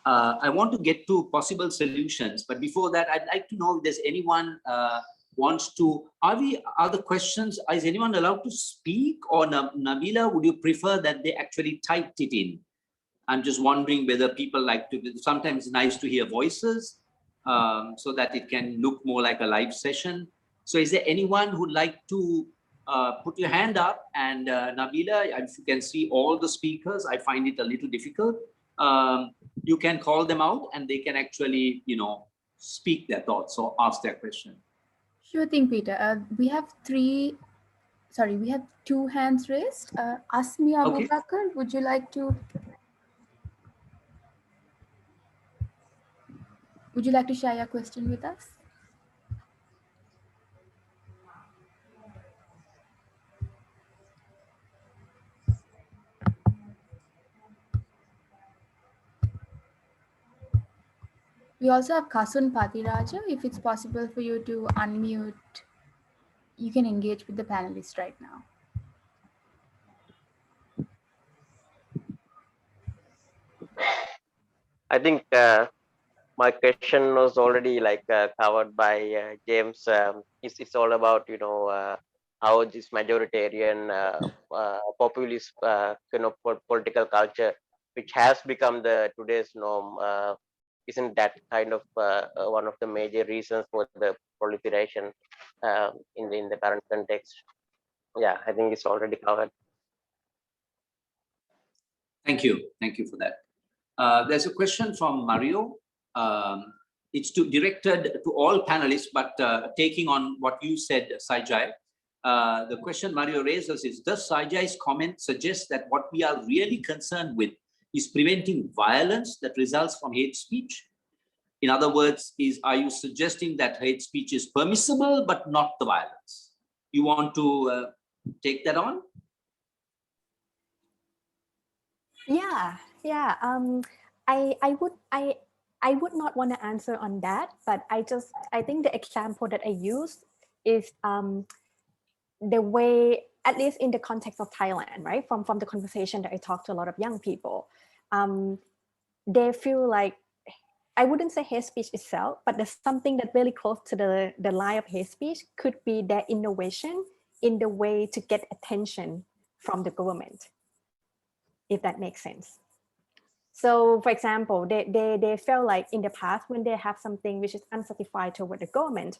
I want to get to possible solutions, but before that, I'd like to know if there's anyone wants to. Are the questions? Is anyone allowed to speak, or Nabila? Would you prefer that they actually typed it in? I'm just wondering whether people like to. Sometimes it's nice to hear voices, so that it can look more like a live session. So, is there anyone who'd like to put your hand up? And Nabila, if you can see all the speakers, I find it a little difficult. You can call them out and they can actually, speak their thoughts or ask their question. Sure thing, Peter. We have two hands raised. Asmi Abu Bakr, would you like to share your question with us? We also have Kasun Patiraja. If it's possible for you to unmute, you can engage with the panelists right now. I think my question was already covered by James. It's all about how this majoritarian populist political culture, which has become the today's norm, isn't that kind of one of the major reasons for the proliferation in the current context? Yeah, I think it's already covered. Thank you for that. There's a question from Mario. It's directed to all panelists, but taking on what you said, Saijai. The question Mario raises is, does Saijai's comment suggest that what we are really concerned with is preventing violence that results from hate speech? In other words, are you suggesting that hate speech is permissible, but not the violence? You want to take that on? Yeah. I would not want to answer on that, but I think the example that I use is the way, at least in the context of Thailand, right? From the conversation that I talked to a lot of young people, they feel like, I wouldn't say hate speech itself, but there's something that really close to the line of hate speech could be their innovation in the way to get attention from the government, if that makes sense. So, for example, they felt like in the past, when they have something which is unsatisfied toward the government,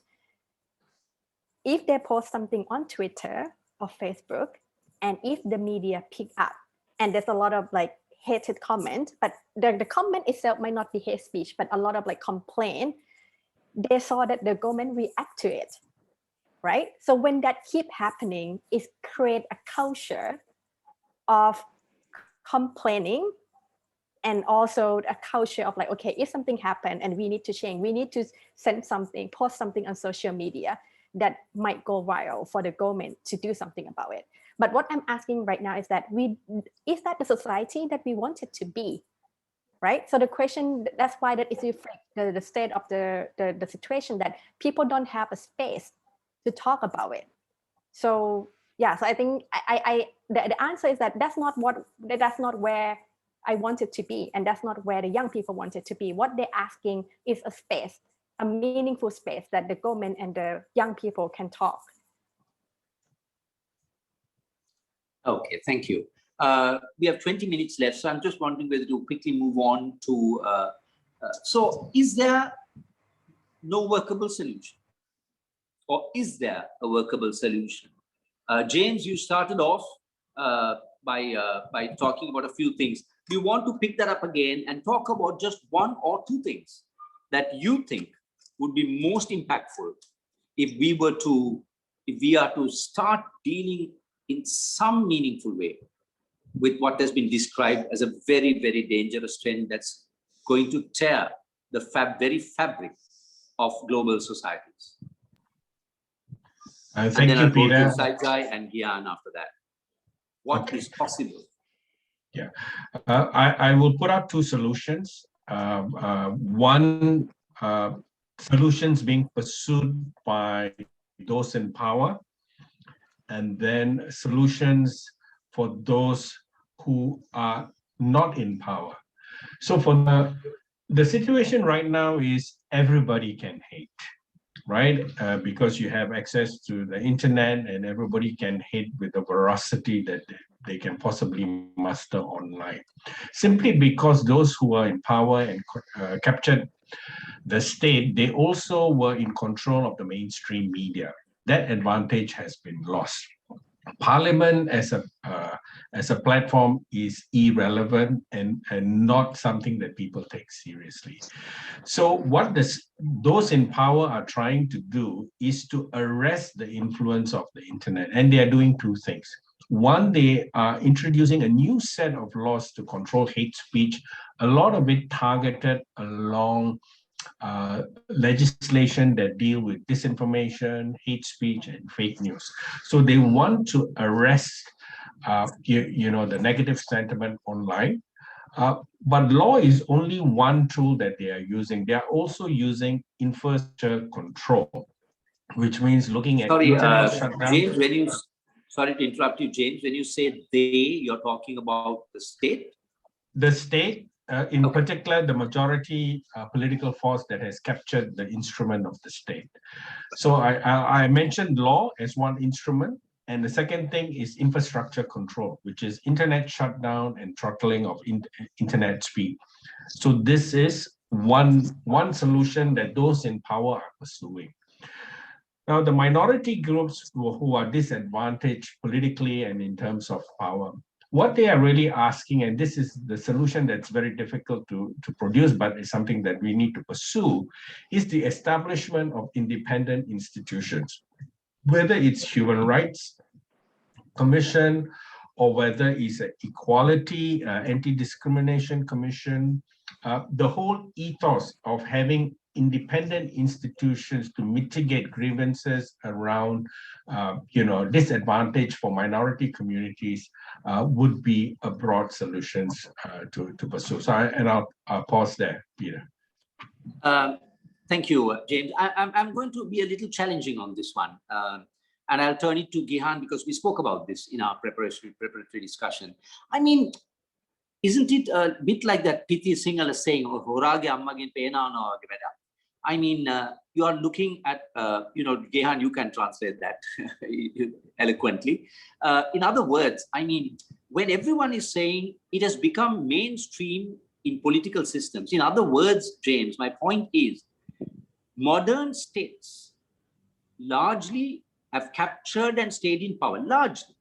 if they post something on Twitter or Facebook, and if the media pick up, and there's a lot of hated comment, but the comment itself might not be hate speech, but a lot of complaint, they saw that the government react to it, right? So when that keep happening, it create a culture of complaining, and also a culture of okay, if something happened and we need to change, we need to send something, post something on social media that might go viral for the government to do something about it. But what I'm asking right now is that is that the society that we want it to be, right? So the question, that's why that is the state of the situation, that people don't have a space to talk about it. So yeah, so I think the answer is that that's not where I want it to be, and that's not where the young people want it to be. What they're asking is a space, a meaningful space that the government and the young people can talk. Okay, thank you. We have 20 minutes left, so I'm just wondering whether to quickly move on to, so is there no workable solution? Or is there a workable solution? James, you started off by talking about a few things. Do you want to pick that up again and talk about just one or two things that you think would be most impactful if we are to start dealing in some meaningful way with what has been described as a very, very dangerous trend that's going to tear the very fabric of global societies? Thank and then you, I'll go Peter. to Saijai and Gehan after that. What is possible? Yeah, I will put up two solutions. One, solutions being pursued by those in power, and then solutions for those who are not in power. So for the situation right now is everybody can hate, right? Because you have access to the internet and everybody can hate with the veracity that they can possibly muster online. Simply because those who are in power and captured the state, they also were in control of the mainstream media. That advantage has been lost. Parliament as a platform is irrelevant and not something that people take seriously. So what those in power are trying to do is to arrest the influence of the internet, and they are doing two things. One, they are introducing a new set of laws to control hate speech, a lot of it targeted along legislation that deal with disinformation, hate speech, and fake news. So they want to arrest, the negative sentiment online. But law is only one tool that they are using. They are also using infrastructure control, which means looking at internet shutdown. James, sorry to interrupt you, James. When you say they, you're talking about the state? The state, in particular, the majority political force that has captured the instrument of the state. So I mentioned law as one instrument. And the second thing is infrastructure control, which is internet shutdown and throttling of internet speed. So this is one solution that those in power are pursuing. Now, the minority groups who are disadvantaged politically and in terms of power, what they are really asking, and this is the solution that's very difficult to produce, but it's something that we need to pursue, is the establishment of independent institutions. Whether it's human rights commission or whether it's an equality, anti-discrimination commission, the whole ethos of having independent institutions to mitigate grievances around, disadvantage for minority communities would be a broad solutions to pursue. So I'll pause there, Peter. Thank you, James. I'm going to be a little challenging on this one. And I'll turn it to Gehan because we spoke about this in our preparatory discussion. I mean, isn't it a bit like that Piti Sinhala saying, "Horage ammagin peenana wage weda"? I mean, you are looking at, Gehan, you can translate that eloquently. In other words, I mean, when everyone is saying it has become mainstream in political systems, in other words, James, my point is, modern states largely have captured and stayed in power, largely,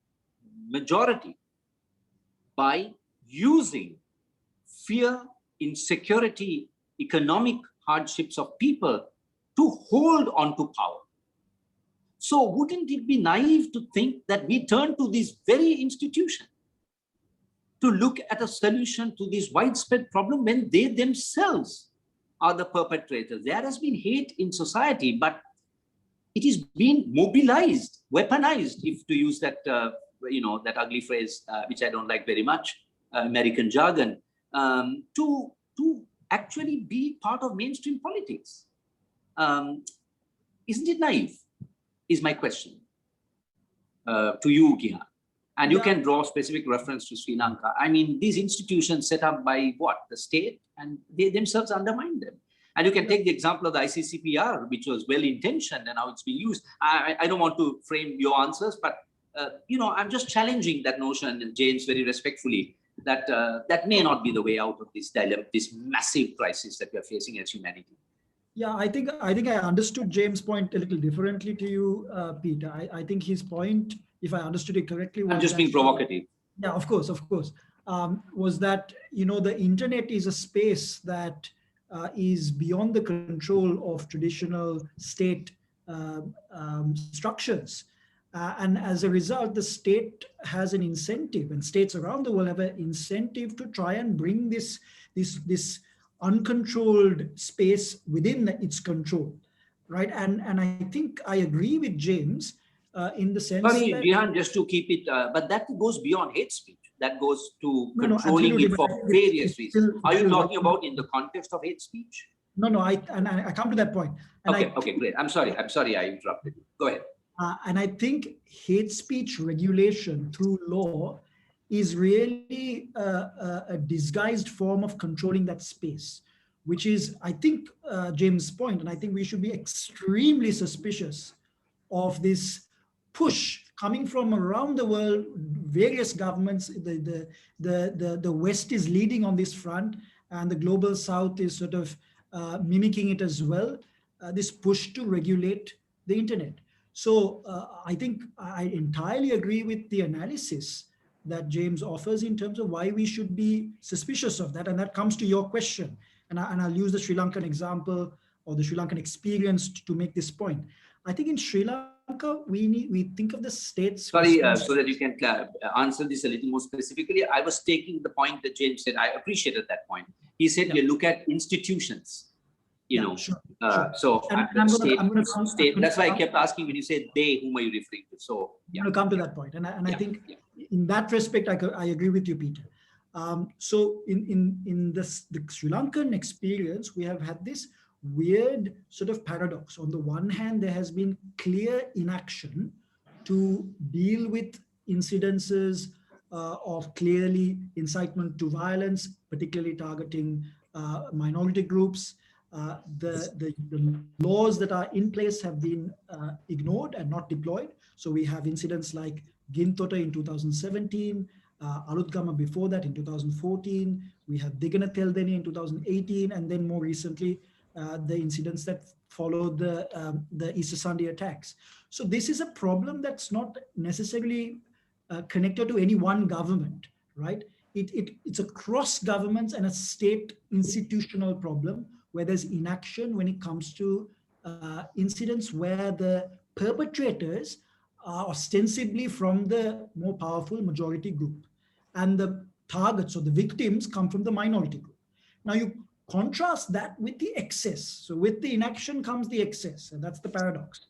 majority, by using fear, insecurity, economic hardships of people to hold on to power. So wouldn't it be naive to think that we turn to this very institution to look at a solution to this widespread problem when they themselves are the perpetrators? There has been hate in society, but it is being mobilized, weaponized, if to use that, that ugly phrase, which I don't like very much, American jargon, to actually be part of mainstream politics. Isn't it naive, is my question to you, Gehan. And you can draw specific reference to Sri Lanka. I mean, these institutions set up by what? The state, and they themselves undermine them. And you can take the example of the ICCPR, which was well-intentioned and how it's being used. I don't want to frame your answers, but I'm just challenging that notion, James, very respectfully, that that may not be the way out of this dilemma, this massive crisis that we are facing as humanity. Yeah, I think I understood James' point a little differently to you, Peter. I think his point, if I understood it correctly, was I'm just being provocative. Yeah, of course, was that the internet is a space that is beyond the control of traditional state structures. And as a result, the state has an incentive, and states around the world have an incentive to try and bring this uncontrolled space within its control, right? And I think I agree with James in the sense Sorry, that Gehan, just to keep it, but that goes beyond hate speech. That goes to no, controlling absolutely, it but for I think various reasons. it's Are you still talking about in the context of hate speech? No, I come to that point. And Okay, great. I'm sorry I interrupted you. Go ahead. And I think hate speech regulation through law is really a disguised form of controlling that space, which is, I think, James' point, and I think we should be extremely suspicious of this push coming from around the world, various governments. The West is leading on this front, and the global South is sort of mimicking it as well. This push to regulate the internet. So I think I entirely agree with the analysis that James offers in terms of why we should be suspicious of that. And that comes to your question. And I'll use the Sri Lankan example or the Sri Lankan experience to make this point. I think in Sri Lanka, we think of the state's Sorry, so that you can answer this a little more specifically. I was taking the point that James said. I appreciated that point. He said we look at institutions. Sure. So I'm gonna come, that's why I kept asking when you said they, whom are you referring to? So I'm going to come to that point. And I think in that respect, I agree with you, Peter. So in the Sri Lankan experience, we have had this weird sort of paradox. On the one hand, there has been clear inaction to deal with incidences of clearly incitement to violence, particularly targeting minority groups. The laws that are in place have been ignored and not deployed. So we have incidents like Gunatilleke in 2017, Alutgama before that in 2014. We have Gunatilleke in 2018, and then more recently, the incidents that followed the Easter Sunday attacks. So this is a problem that's not necessarily connected to any one government, right? It's a cross governments and a state institutional problem where there's inaction when it comes to incidents where the perpetrators are ostensibly from the more powerful majority group and the targets or the victims come from the minority group. Now you contrast that with the excess. So with the inaction comes the excess, and that's the paradox.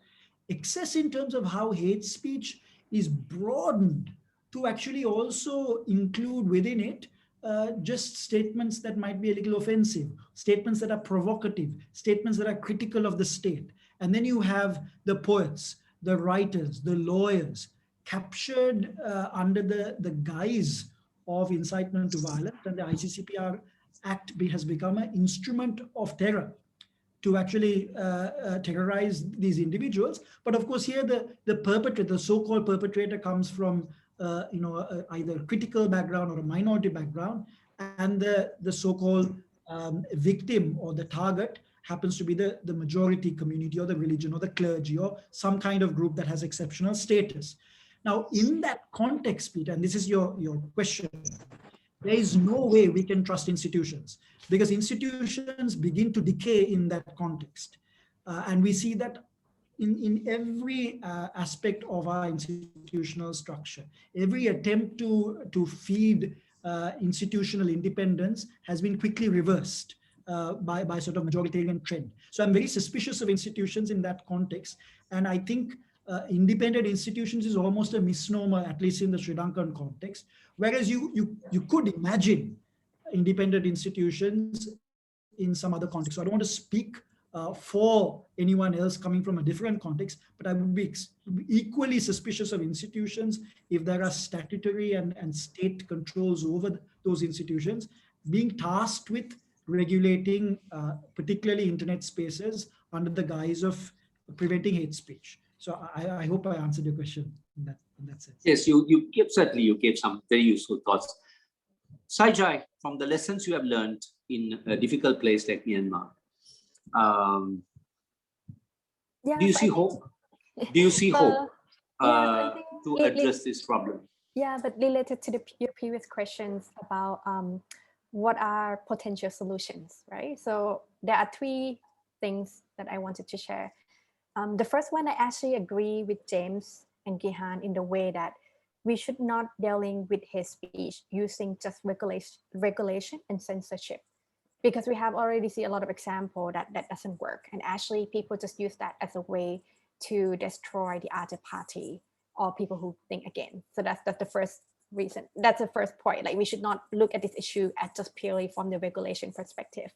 Excess in terms of how hate speech is broadened to actually also include within it just statements that might be a little offensive, statements that are provocative, statements that are critical of the state. And then you have the poets, the writers, the lawyers captured under the guise of incitement to violence, and the ICCPR Act has become an instrument of terror to actually terrorize these individuals. But of course, here the perpetrator, the so-called perpetrator, comes from either a critical background or a minority background, and the so-called victim or the target happens to be the majority community or the religion or the clergy or some kind of group that has exceptional status. Now, in that context, Peter, and this is your question, there is no way we can trust institutions because institutions begin to decay in that context. And we see that in every aspect of our institutional structure. Every attempt to feed institutional independence has been quickly reversed by sort of majoritarian trend. So I'm very suspicious of institutions in that context. And I think independent institutions is almost a misnomer, at least in the Sri Lankan context. Whereas you could imagine independent institutions in some other context. So I don't want to speak for anyone else coming from a different context, but I would be equally suspicious of institutions if there are statutory and state controls over those institutions being tasked with regulating particularly internet spaces under the guise of preventing hate speech. So I hope I answered your question in that sense. Yes, you gave some very useful thoughts. Saijai, from the lessons you have learned in a difficult place like Myanmar, do you see hope? Do you see hope to address this problem? Yeah, but related to your previous questions about what are potential solutions, right? So there are three things that I wanted to share. The first one, I actually agree with James and Gehan in the way that we should not dealing with hate speech using just regulation and censorship. because we have already seen a lot of example that doesn't work. And actually people just use that as a way to destroy the other party or people who think again. So that's the first reason. That's the first point. Like we should not look at this issue as just purely from the regulation perspective.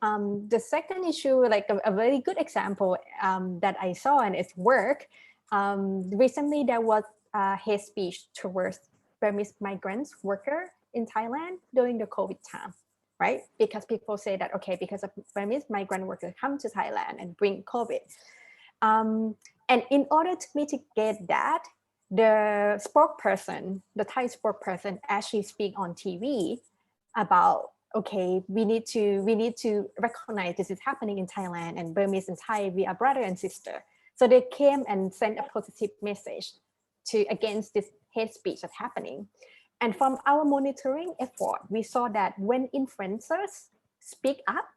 The second issue, like a very good example that I saw and it's work. Recently there was hate speech towards Burmese migrants worker in Thailand during the COVID time, right? Because people say that, okay, because of Burmese migrant workers come to Thailand and bring COVID. And in order to mitigate that, the spokesperson, the Thai spokesperson actually speak on TV about, okay, we need to recognize this is happening in Thailand and Burmese and Thai, we are brother and sister. So they came and sent a positive message against this hate speech that's happening. And from our monitoring effort, we saw that when influencers speak up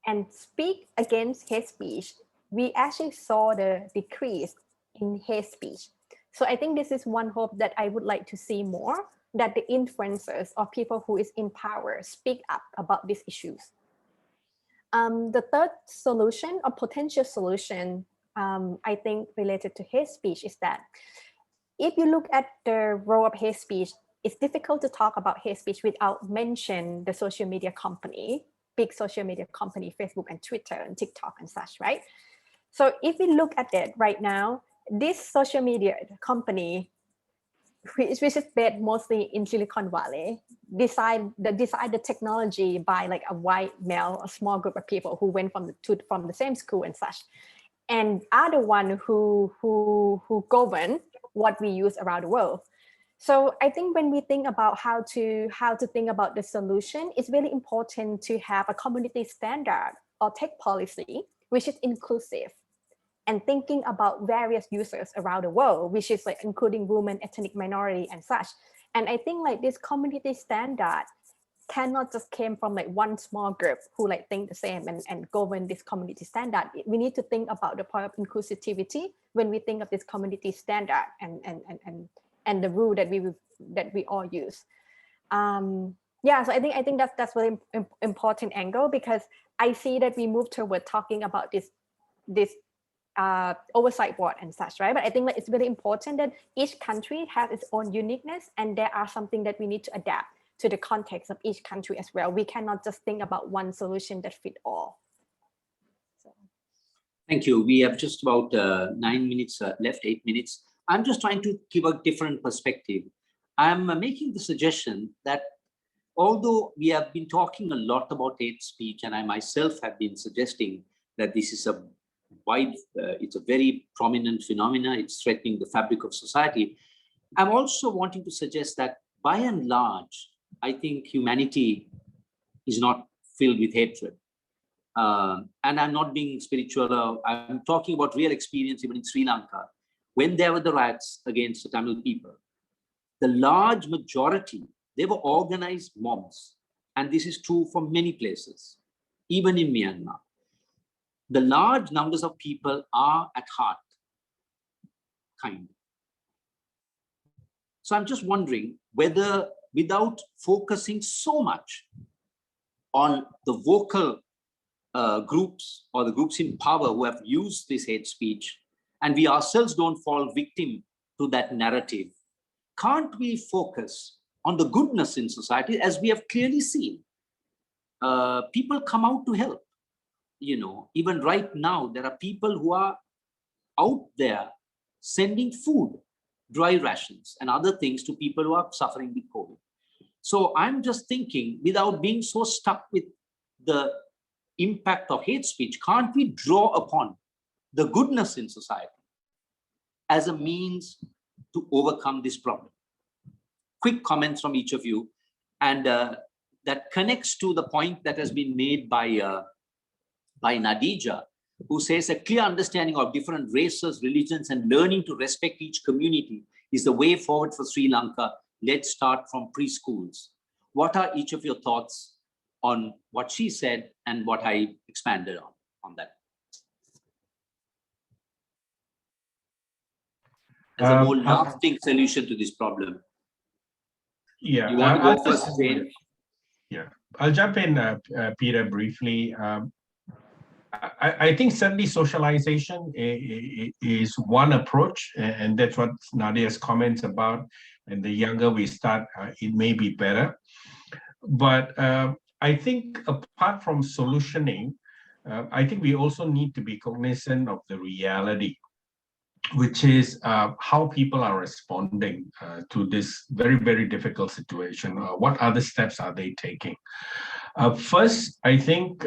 and speak against hate speech, we actually saw the decrease in hate speech. So I think this is one hope that I would like to see more, that the influencers or people who is in power speak up about these issues. The third solution or potential solution, I think related to hate speech is that if you look at the role of hate speech, it's difficult to talk about hate speech without mention the social media company, big social media company, Facebook and Twitter and TikTok and such, right? So if we look at it right now, this social media company, which is based mostly in Silicon Valley, decide the technology by like a white male, a small group of people who went from the same school and such, and are the one who govern what we use around the world. So I think when we think about how to think about the solution, it's really important to have a community standard or tech policy which is inclusive and thinking about various users around the world, which is like including women, ethnic minority and such. And I think like this community standard cannot just came from like one small group who like think the same and govern this community standard. We need to think about the point of inclusivity when we think of this community standard and the rule that we all use. Yeah, so I think that's very important angle, because I see that we move toward talking about this oversight board and such, right? But I think that it's really important that each country has its own uniqueness, and there are something that we need to adapt to the context of each country as well. We cannot just think about one solution that fit all. So. Thank you. We have just about 9 minutes left, 8 minutes. I'm just trying to give a different perspective. I'm making the suggestion that although we have been talking a lot about hate speech, and I myself have been suggesting that this is a it's a very prominent phenomena, it's threatening the fabric of society, I'm also wanting to suggest that by and large, I think humanity is not filled with hatred. And I'm not being spiritual, I'm talking about real experience even in Sri Lanka. When there were the riots against the Tamil people, the large majority, they were organized mobs. And this is true for many places, even in Myanmar. The large numbers of people are at heart kind. So I'm just wondering whether, without focusing so much on the vocal groups or the groups in power who have used this hate speech, and we ourselves don't fall victim to that narrative, can't we focus on the goodness in society? As we have clearly seen, people come out to help. You know, even right now, there are people who are out there sending food, dry rations and other things to people who are suffering with COVID. So I'm just thinking, without being so stuck with the impact of hate speech, can't we draw upon the goodness in society as a means to overcome this problem? Quick comments from each of you, and that connects to the point that has been made by Nadija, who says a clear understanding of different races, religions, and learning to respect each community is the way forward for Sri Lanka. Let's start from preschools. What are each of your thoughts on what she said and what I expanded on that? As a more lasting solution to this problem. Yeah. You want to go first, Jane? Yeah. I'll jump in, Peter, briefly. I think certainly socialization is one approach, and that's what Nadia's comments about. And the younger we start, it may be better. But I think apart from solutioning, I think we also need to be cognizant of the reality, which is how people are responding to this very, very difficult situation. What other steps are they taking? First, I think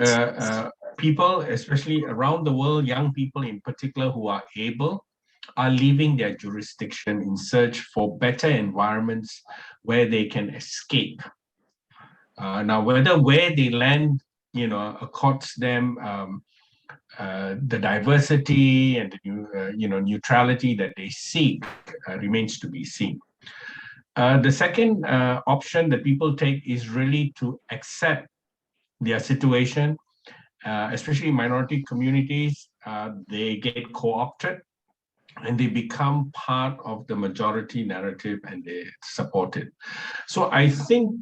people, especially around the world, young people in particular who are able, are leaving their jurisdiction in search for better environments where they can escape. Now, where they land, accords them the diversity and the neutrality that they seek remains to be seen. The second option that people take is really to accept their situation, especially minority communities. They get co-opted and they become part of the majority narrative and they support it. So I think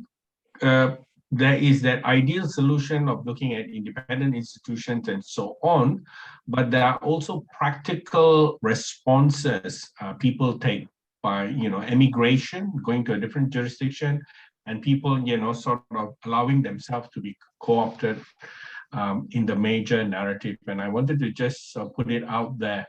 there is that ideal solution of looking at independent institutions and so on, but there are also practical responses people take by, emigration, going to a different jurisdiction, and people, sort of allowing themselves to be co-opted in the major narrative. And I wanted to just put it out there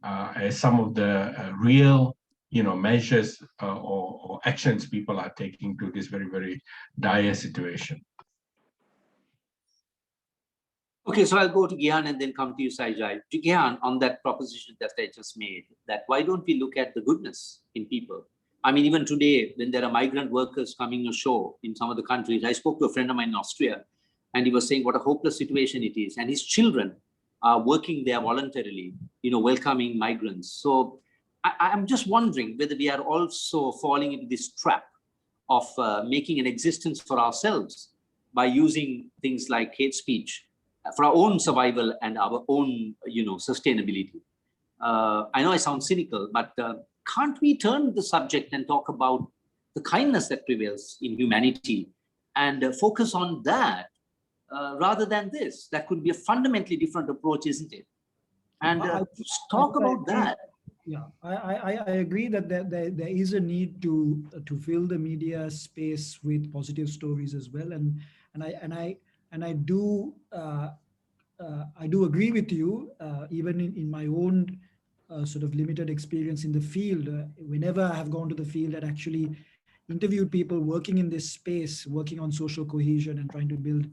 as some of the real measures or actions people are taking to this very, very dire situation. Okay, so I'll go to Gehan and then come to you, Saijai. To Gehan, on that proposition that I just made, that why don't we look at the goodness in people? I mean, even today, when there are migrant workers coming ashore in some of the countries, I spoke to a friend of mine in Austria, and he was saying what a hopeless situation it is. And his children are working there voluntarily, welcoming migrants. So I'm just wondering whether we are also falling into this trap of making an existence for ourselves by using things like hate speech for our own survival and our own, sustainability. I know I sound cynical, but can't we turn the subject and talk about the kindness that prevails in humanity and focus on that rather than this? That could be a fundamentally different approach, isn't it? And talk about that. Yeah, I agree that there is a need to fill the media space with positive stories as well, and I do agree with you. Even in my own sort of limited experience in the field, whenever I have gone to the field and actually interviewed people working in this space, working on social cohesion and trying to build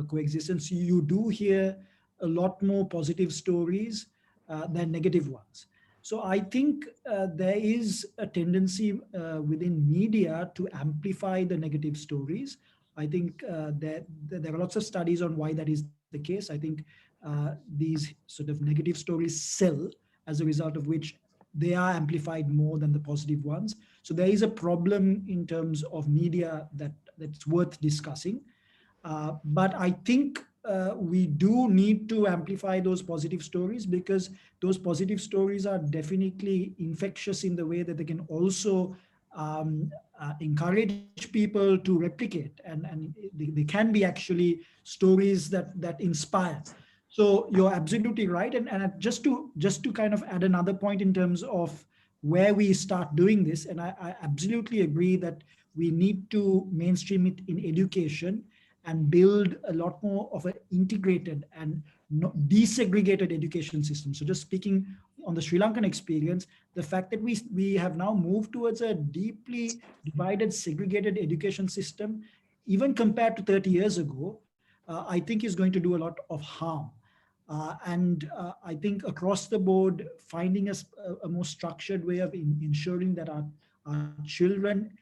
coexistence, you do hear a lot more positive stories than negative ones. So I think there is a tendency within media to amplify the negative stories. I think that there are lots of studies on why that is the case. I think these sort of negative stories sell, as a result of which they are amplified more than the positive ones. So there is a problem in terms of media that's worth discussing. But I think we do need to amplify those positive stories, because those positive stories are definitely infectious in the way that they can also encourage people to replicate, and they can be actually stories that inspire. So you're absolutely right. And just to kind of add another point in terms of where we start doing this, and I absolutely agree that we need to mainstream it in education and build a lot more of an integrated and desegregated education system. So just speaking on the Sri Lankan experience, the fact that we have now moved towards a deeply divided, segregated education system, even compared to 30 years ago, I think is going to do a lot of harm. I think across the board, finding a more structured way of ensuring that our children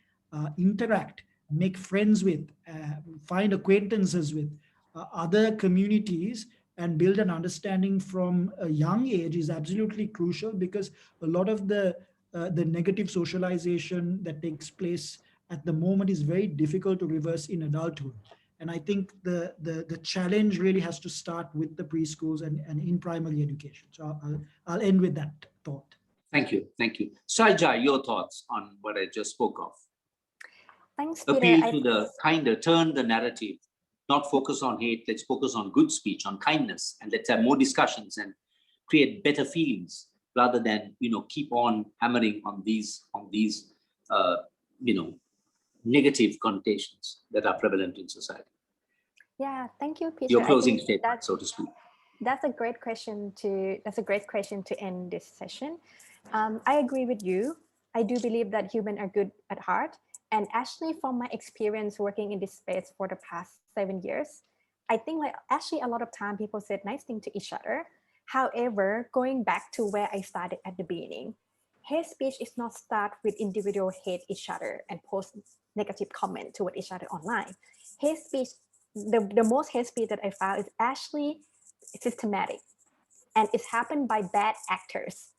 interact, make friends with, find acquaintances with other communities, and build an understanding from a young age is absolutely crucial, because a lot of the negative socialization that takes place at the moment is very difficult to reverse in adulthood. And I think the challenge really has to start with the preschools and in primary education. So I'll end with that thought. Thank you. Thank you. Saijai, your thoughts on what I just spoke of? Thanks, Peter. Appeal to the kinder, turn the narrative. not focus on hate. Let's focus on good speech, on kindness, and let's have more discussions and create better feelings rather than, keep on hammering on these negative connotations that are prevalent in society. Yeah, thank you, Peter. Your closing statement, so to speak. That's a great question to end this session. I agree with you. I do believe that humans are good at heart. And actually, from my experience working in this space for the past 7 years, I think actually a lot of time people said nice things to each other. However, going back to where I started at the beginning, hate speech is not start with individual hate each other and post negative comment toward each other online. Hate speech, the most hate speech that I found is actually systematic, and it's happened by bad actors.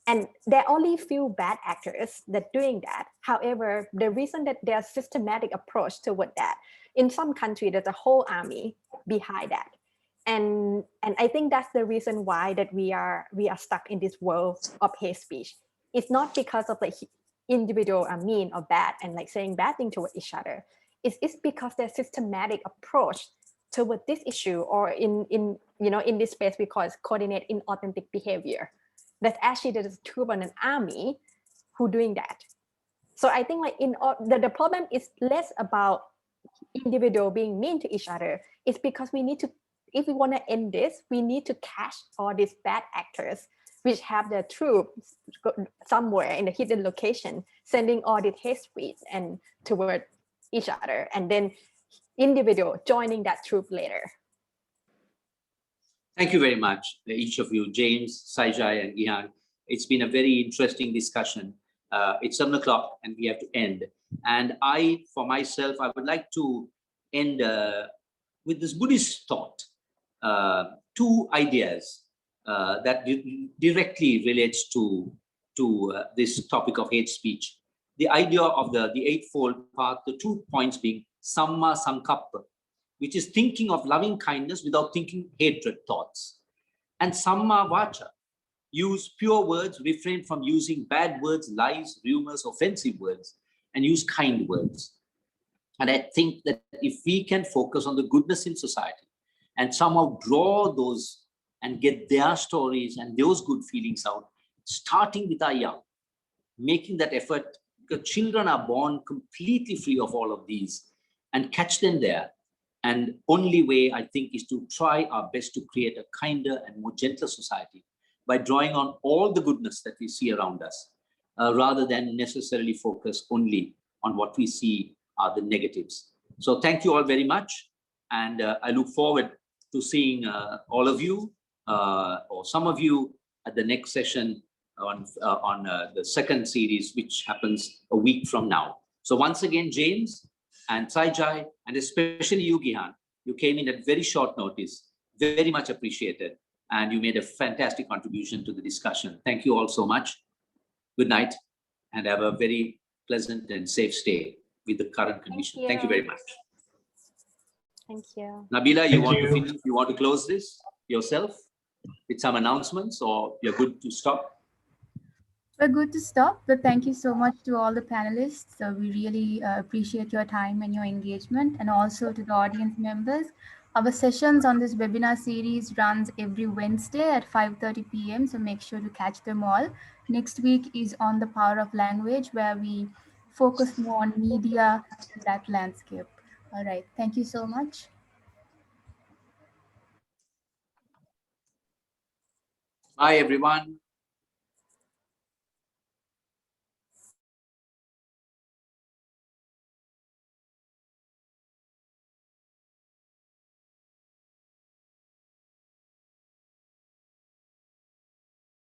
And there are only few bad actors that doing that. However, the reason that there's systematic approach toward that, in some country, there's a whole army behind that. And I think that's the reason why that we are stuck in this world of hate speech. It's not because of individual are mean or bad and saying bad things toward each other. It's because there's systematic approach toward this issue, or in this space we call it coordinate inauthentic behavior. That's actually there's a troop and an army who doing that. So I think the problem is less about individual being mean to each other. It's because we need to, if we want to end this, we need to catch all these bad actors which have their troops somewhere in a hidden location, sending all these hate speech and toward each other, and then individual joining that troop later. Thank you very much, each of you, James, Saijai, and Gehan. It's been a very interesting discussion. It's 7 o'clock and we have to end. And for myself, I would like to end with this Buddhist thought, 2 ideas that directly relates to this topic of hate speech. The idea of the Eightfold Path, the 2 points being Samma Sankappa, which is thinking of loving kindness without thinking hatred thoughts. And Samma Vacha, use pure words, refrain from using bad words, lies, rumors, offensive words, and use kind words. And I think that if we can focus on the goodness in society and somehow draw those and get their stories and those good feelings out, starting with our young, making that effort, because children are born completely free of all of these, and catch them there. And only way, I think, is to try our best to create a kinder and more gentler society by drawing on all the goodness that we see around us, rather than necessarily focus only on what we see are the negatives. So thank you all very much. And I look forward to seeing all of you, or some of you, at the next session on the second series, which happens a week from now. So once again, James and Saijai, and especially you, Gehan, you came in at very short notice, very much appreciated, and you made a fantastic contribution to the discussion. Thank you all so much. Good night, and have a very pleasant and safe stay with the current condition. Thank you very much. Thank you. Nabila, you want to close this yourself with some announcements, or you're good to stop? We're good to stop, but thank you so much to all the panelists. So we really appreciate your time and your engagement, and also to the audience members. Our sessions on this webinar series runs every Wednesday at 5:30 p.m. So make sure to catch them all. Next week is on the power of language, where we focus more on media in that landscape. All right. Thank you so much. Bye, everyone.